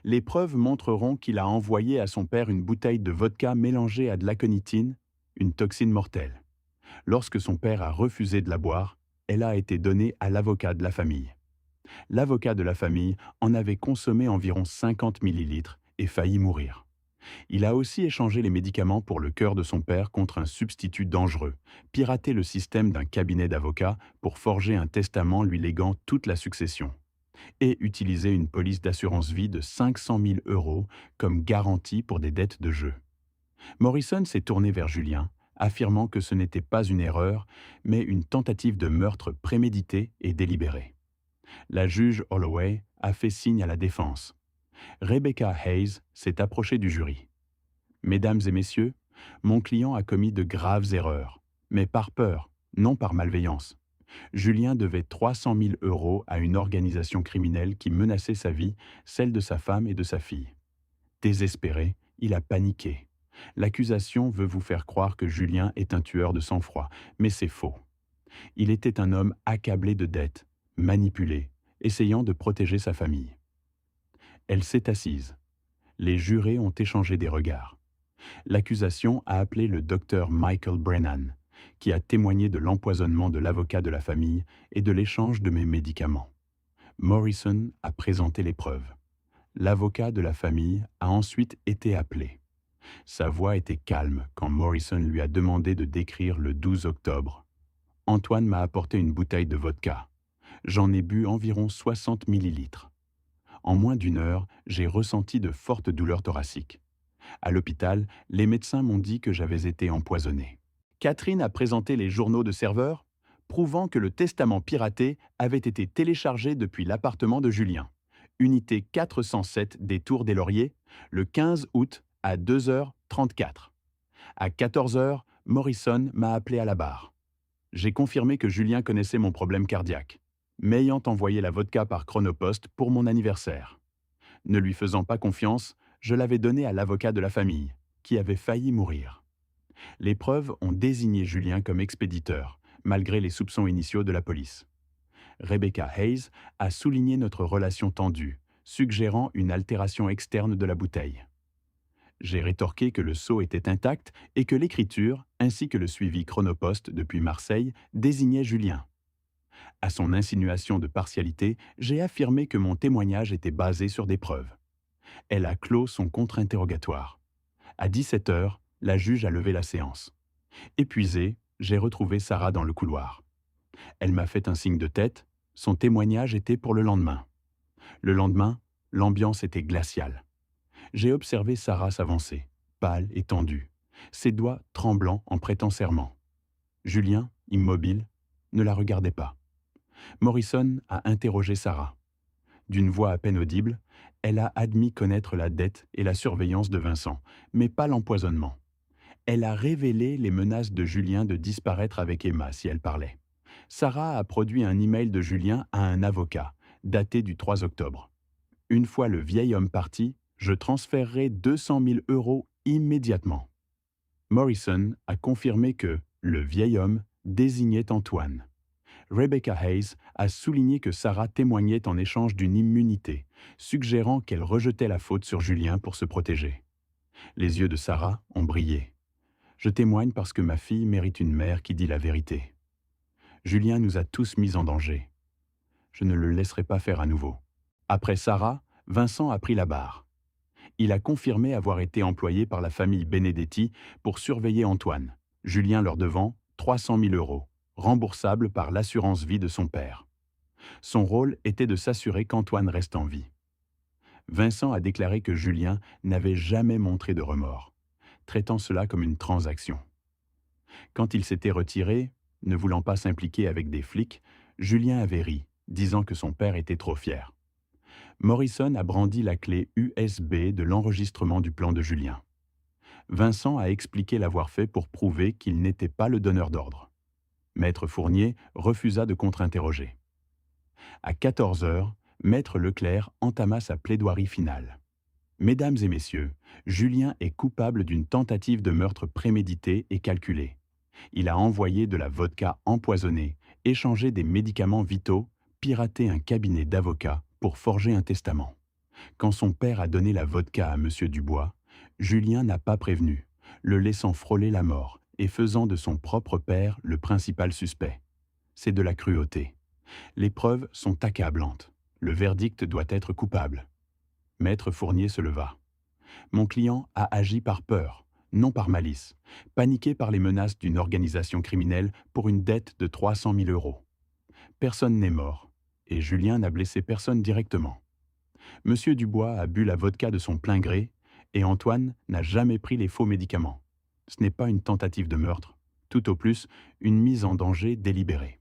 Les preuves montreront qu'il a envoyé à son père une bouteille de vodka mélangée à de l'aconitine, une toxine mortelle. Lorsque son père a refusé de la boire, elle a été donnée à l'avocat de la famille. L'avocat de la famille en avait consommé environ 50 millilitres et failli mourir. Il a aussi échangé les médicaments pour le cœur de son père contre un substitut dangereux, piraté le système d'un cabinet d'avocats pour forger un testament lui léguant toute la succession, et utilisé une police d'assurance vie de 500 000 € comme garantie pour des dettes de jeu. Morrison s'est tourné vers Julien, affirmant que ce n'était pas une erreur, mais une tentative de meurtre prémédité et délibérée. La juge Holloway a fait signe à la défense. Rebecca Hayes s'est approchée du jury. Mesdames et messieurs, mon client a commis de graves erreurs, mais par peur, non par malveillance. Julien devait 300 000 € à une organisation criminelle qui menaçait sa vie, celle de sa femme et de sa fille. Désespéré, il a paniqué. L'accusation veut vous faire croire que Julien est un tueur de sang-froid, mais c'est faux. Il était un homme accablé de dettes, manipulé, essayant de protéger sa famille. Elle s'est assise. Les jurés ont échangé des regards. L'accusation a appelé le docteur Michael Brennan, qui a témoigné de l'empoisonnement de l'avocat de la famille et de l'échange de mes médicaments. Morrison a présenté les preuves. L'avocat de la famille a ensuite été appelé. Sa voix était calme quand Morrison lui a demandé de décrire le 12 octobre. Antoine m'a apporté une bouteille de vodka. J'en ai bu environ 60 millilitres. En moins d'1 heure, j'ai ressenti de fortes douleurs thoraciques. À l'hôpital, les médecins m'ont dit que j'avais été empoisonné. Catherine a présenté les journaux de serveur, prouvant que le testament piraté avait été téléchargé depuis l'appartement de Julien, unité 407 des Tours des Lauriers, le 15 août à 2h34. À 14h, Morrison m'a appelé à la barre. J'ai confirmé que Julien connaissait mon problème cardiaque, m'ayant envoyé la vodka par Chronopost pour mon anniversaire. Ne lui faisant pas confiance, je l'avais donnée à l'avocat de la famille, qui avait failli mourir. Les preuves ont désigné Julien comme expéditeur, malgré les soupçons initiaux de la police. Rebecca Hayes a souligné notre relation tendue, suggérant une altération externe de la bouteille. J'ai rétorqué que le seau était intact et que l'écriture, ainsi que le suivi Chronopost depuis Marseille, désignaient Julien. À son insinuation de partialité, j'ai affirmé que mon témoignage était basé sur des preuves. Elle a clos son contre-interrogatoire. À 17h, la juge a levé la séance. Épuisé, j'ai retrouvé Sarah dans le couloir. Elle m'a fait un signe de tête. Son témoignage était pour le lendemain. Le lendemain, l'ambiance était glaciale. J'ai observé Sarah s'avancer, pâle et tendue, ses doigts tremblants en prêtant serment. Julien, immobile, ne la regardait pas. Morrison a interrogé Sarah. D'une voix à peine audible, elle a admis connaître la dette et la surveillance de Vincent, mais pas l'empoisonnement. Elle a révélé les menaces de Julien de disparaître avec Emma si elle parlait. Sarah a produit un email de Julien à un avocat, daté du 3 octobre. Une fois le vieil homme parti, je transférerai 200 000 € immédiatement. Morrison a confirmé que le vieil homme désignait Antoine. Rebecca Hayes a souligné que Sarah témoignait en échange d'une immunité, suggérant qu'elle rejetait la faute sur Julien pour se protéger. Les yeux de Sarah ont brillé. Je témoigne parce que ma fille mérite une mère qui dit la vérité. Julien nous a tous mis en danger. Je ne le laisserai pas faire à nouveau. Après Sarah, Vincent a pris la barre. Il a confirmé avoir été employé par la famille Benedetti pour surveiller Antoine, Julien leur devant 300 000 euros, remboursables par l'assurance vie de son père. Son rôle était de s'assurer qu'Antoine reste en vie. Vincent a déclaré que Julien n'avait jamais montré de remords, traitant cela comme une transaction. Quand il s'était retiré, ne voulant pas s'impliquer avec des flics, Julien avait ri, disant que son père était trop fier. Morrison a brandi la clé USB de l'enregistrement du plan de Julien. Vincent a expliqué l'avoir fait pour prouver qu'il n'était pas le donneur d'ordre. Maître Fournier refusa de contre-interroger. À 14 heures, Maître Leclerc entama sa plaidoirie finale. Mesdames et messieurs, Julien est coupable d'une tentative de meurtre prémédité et calculée. Il a envoyé de la vodka empoisonnée, échangé des médicaments vitaux, piraté un cabinet d'avocats pour forger un testament. Quand son père a donné la vodka à M. Dubois, Julien n'a pas prévenu, le laissant frôler la mort et faisant de son propre père le principal suspect. C'est de la cruauté. Les preuves sont accablantes. Le verdict doit être coupable. Maître Fournier se leva. Mon client a agi par peur, non par malice, paniqué par les menaces d'une organisation criminelle pour une dette de 300 000 euros. Personne n'est mort, et Julien n'a blessé personne directement. Monsieur Dubois a bu la vodka de son plein gré, et Antoine n'a jamais pris les faux médicaments. Ce n'est pas une tentative de meurtre, tout au plus une mise en danger délibérée.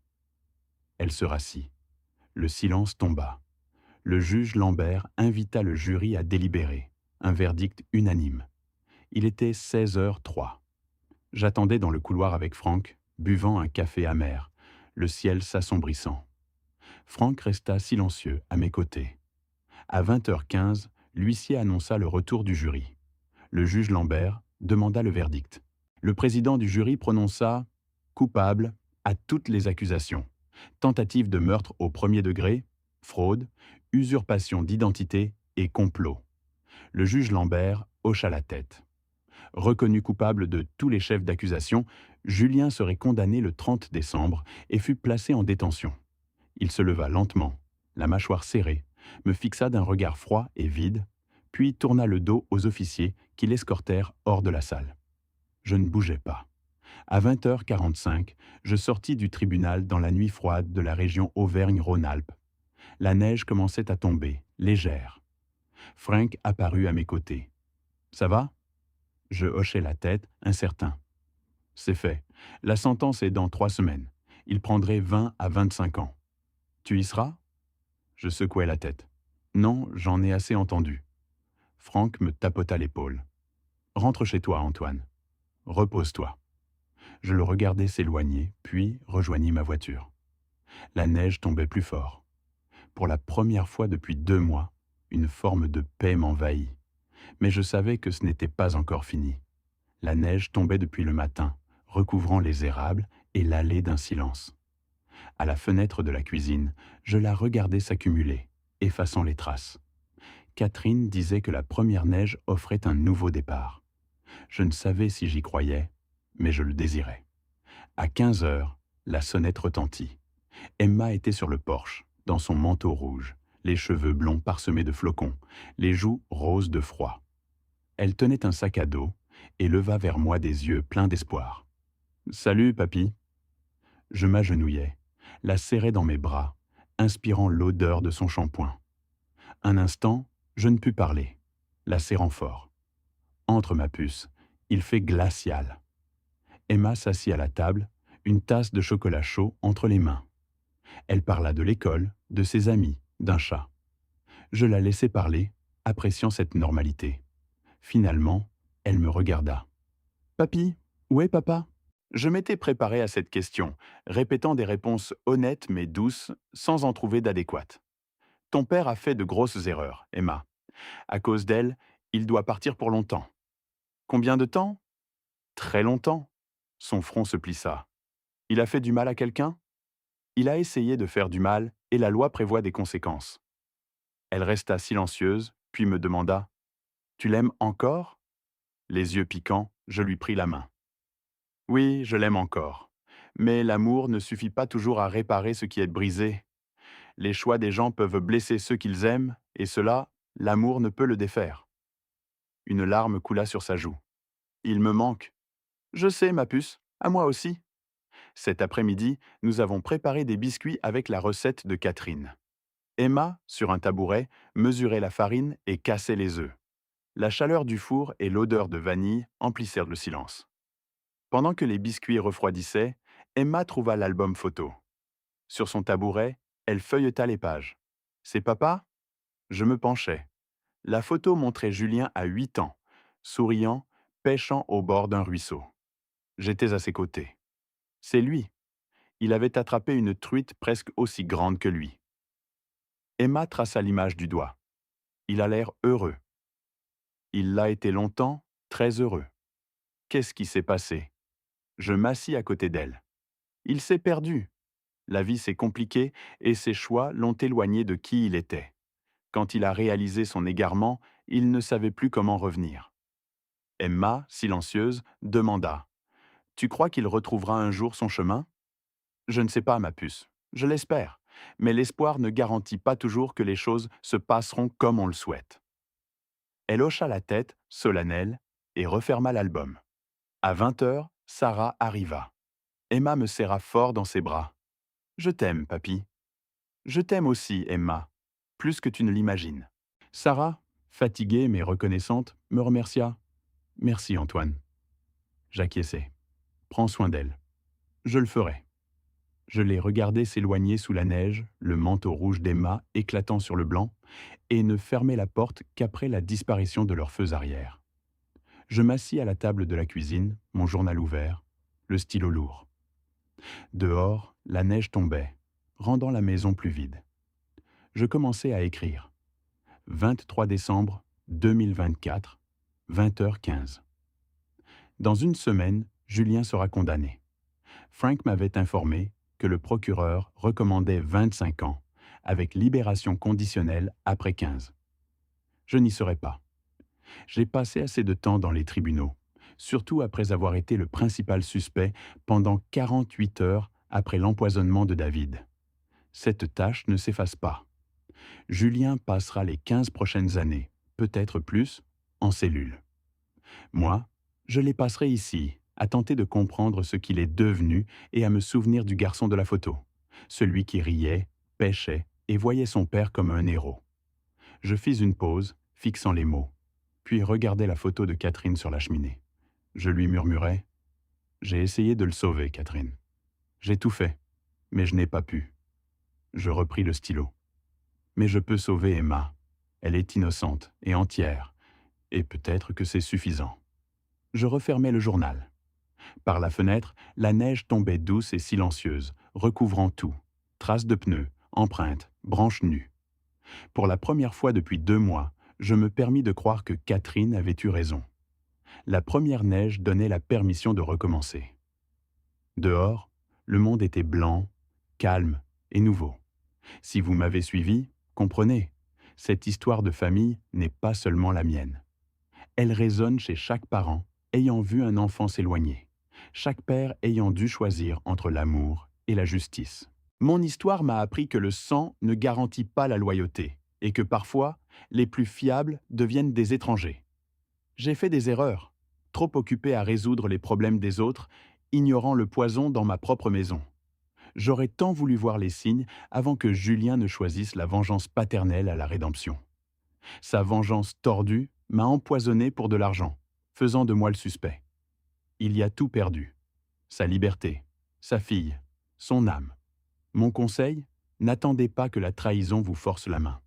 Elle se rassit. Le silence tomba. Le juge Lambert invita le jury à délibérer. Un verdict unanime. Il était 16h03. J'attendais dans le couloir avec Franck, buvant un café amer, le ciel s'assombrissant. Franck resta silencieux à mes côtés. À 20h15, l'huissier annonça le retour du jury. Le juge Lambert demanda le verdict. Le président du jury prononça « coupable » à toutes les accusations. Tentative de meurtre au premier degré, fraude, usurpation d'identité et complot. Le juge Lambert hocha la tête. Reconnu coupable de tous les chefs d'accusation, Julien serait condamné le 30 décembre et fut placé en détention. Il se leva lentement, la mâchoire serrée, me fixa d'un regard froid et vide, puis tourna le dos aux officiers qui l'escortèrent hors de la salle. Je ne bougeais pas. À 20h45, je sortis du tribunal dans la nuit froide de la région Auvergne-Rhône-Alpes. La neige commençait à tomber, légère. Frank apparut à mes côtés. « Ça va ?» Je hochai la tête, incertain. « C'est fait. La sentence est dans 3 semaines. Il prendrait 20 à 25 ans. Tu y seras ?» Je secouai la tête. « Non, j'en ai assez entendu. » Franck me tapota l'épaule. « Rentre chez toi, Antoine. Repose-toi. » Je le regardai s'éloigner, puis rejoignis ma voiture. La neige tombait plus fort. Pour la première fois depuis 2 mois, une forme de paix m'envahit. Mais je savais que ce n'était pas encore fini. La neige tombait depuis le matin, recouvrant les érables et l'allée d'un silence. À la fenêtre de la cuisine, je la regardais s'accumuler, effaçant les traces. Catherine disait que la première neige offrait un nouveau départ. Je ne savais si j'y croyais, mais je le désirais. À 15h, la sonnette retentit. Emma était sur le porche, dans son manteau rouge, les cheveux blonds parsemés de flocons, les joues roses de froid. Elle tenait un sac à dos et leva vers moi des yeux pleins d'espoir. « Salut, papy !» Je m'agenouillai, la serrai dans mes bras, inspirant l'odeur de son shampoing. Un instant, je ne pus parler, la serrant fort. Entre ma puce, il fait glacial. Emma s'assit à la table, une tasse de chocolat chaud entre les mains. Elle parla de l'école, de ses amis, d'un chat. Je la laissai parler, appréciant cette normalité. Finalement, elle me regarda. « Papy, où est papa ?» Je m'étais préparé à cette question, répétant des réponses honnêtes mais douces, sans en trouver d'adéquates. « Ton père a fait de grosses erreurs, Emma. À cause d'elle, il doit partir pour longtemps. » « Combien de temps ?»« Très longtemps. » Son front se plissa. « Il a fait du mal à quelqu'un ?» Il a essayé de faire du mal et la loi prévoit des conséquences. Elle resta silencieuse, puis me demanda « Tu l'aimes encore ?» Les yeux piquants, je lui pris la main. Oui, je l'aime encore. Mais l'amour ne suffit pas toujours à réparer ce qui est brisé. Les choix des gens peuvent blesser ceux qu'ils aiment, et cela, l'amour ne peut le défaire. Une larme coula sur sa joue. Il me manque. Je sais, ma puce, à moi aussi. Cet après-midi, nous avons préparé des biscuits avec la recette de Catherine. Emma, sur un tabouret, mesurait la farine et cassait les œufs. La chaleur du four et l'odeur de vanille emplissèrent le silence. Pendant que les biscuits refroidissaient, Emma trouva l'album photo. Sur son tabouret, elle feuilleta les pages. C'est papa ? Je me penchai. La photo montrait Julien à 8 ans, souriant, pêchant au bord d'un ruisseau. J'étais à ses côtés. C'est lui. Il avait attrapé une truite presque aussi grande que lui. Emma traça l'image du doigt. Il a l'air heureux. Il l'a été longtemps, très heureux. Qu'est-ce qui s'est passé ? Je m'assis à côté d'elle. Il s'est perdu. La vie s'est compliquée et ses choix l'ont éloigné de qui il était. Quand il a réalisé son égarement, il ne savait plus comment revenir. Emma, silencieuse, demanda « Tu crois qu'il retrouvera un jour son chemin ?» Je ne sais pas, ma puce. Je l'espère. Mais l'espoir ne garantit pas toujours que les choses se passeront comme on le souhaite. Elle hocha la tête, solennelle, et referma l'album. À 20 heures, Sarah arriva. Emma me serra fort dans ses bras. « Je t'aime, papy. »« Je t'aime aussi, Emma, plus que tu ne l'imagines. » Sarah, fatiguée mais reconnaissante, me remercia. « Merci, Antoine. » J'acquiesçai. « Prends soin d'elle. »« Je le ferai. » Je l'ai regardée s'éloigner sous la neige, le manteau rouge d'Emma éclatant sur le blanc, et ne fermai la porte qu'après la disparition de leurs feux arrière. Je m'assis à la table de la cuisine, mon journal ouvert, le stylo lourd. Dehors, la neige tombait, rendant la maison plus vide. Je commençai à écrire. 23 décembre 2024, 20h15. Dans une semaine, Julien sera condamné. Frank m'avait informé que le procureur recommandait 25 ans, avec libération conditionnelle après 15. Je n'y serai pas. J'ai passé assez de temps dans les tribunaux, surtout après avoir été le principal suspect pendant 48 heures après l'empoisonnement de David. Cette tâche ne s'efface pas. Julien passera les 15 prochaines années, peut-être plus, en cellule. Moi, je les passerai ici, à tenter de comprendre ce qu'il est devenu et à me souvenir du garçon de la photo, celui qui riait, pêchait et voyait son père comme un héros. Je fis une pause, fixant les mots, puis regardai la photo de Catherine sur la cheminée. Je lui murmurai « J'ai essayé de le sauver, Catherine. J'ai tout fait, mais je n'ai pas pu. » Je repris le stylo. « Mais je peux sauver Emma. Elle est innocente et entière, et peut-être que c'est suffisant. » Je refermai le journal. Par la fenêtre, la neige tombait douce et silencieuse, recouvrant tout. Traces de pneus, empreintes, branches nues. Pour la première fois depuis 2 mois, je me permis de croire que Catherine avait eu raison. La première neige donnait la permission de recommencer. Dehors, le monde était blanc, calme et nouveau. Si vous m'avez suivi, comprenez, cette histoire de famille n'est pas seulement la mienne. Elle résonne chez chaque parent ayant vu un enfant s'éloigner, chaque père ayant dû choisir entre l'amour et la justice. Mon histoire m'a appris que le sang ne garantit pas la loyauté et que parfois, les plus fiables deviennent des étrangers. J'ai fait des erreurs, trop occupé à résoudre les problèmes des autres, ignorant le poison dans ma propre maison. J'aurais tant voulu voir les signes avant que Julien ne choisisse la vengeance paternelle à la rédemption. Sa vengeance tordue m'a empoisonné pour de l'argent, faisant de moi le suspect. Il y a tout perdu. Sa liberté, sa fille, son âme. Mon conseil, n'attendez pas que la trahison vous force la main.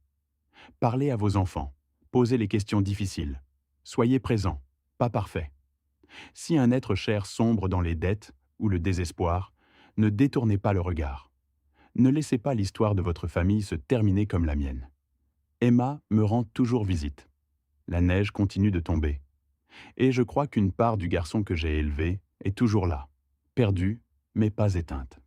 Parlez à vos enfants, posez les questions difficiles. Soyez présents, pas parfaits. Si un être cher sombre dans les dettes ou le désespoir, ne détournez pas le regard. Ne laissez pas l'histoire de votre famille se terminer comme la mienne. Emma me rend toujours visite. La neige continue de tomber. Et je crois qu'une part du garçon que j'ai élevé est toujours là, perdue, mais pas éteinte.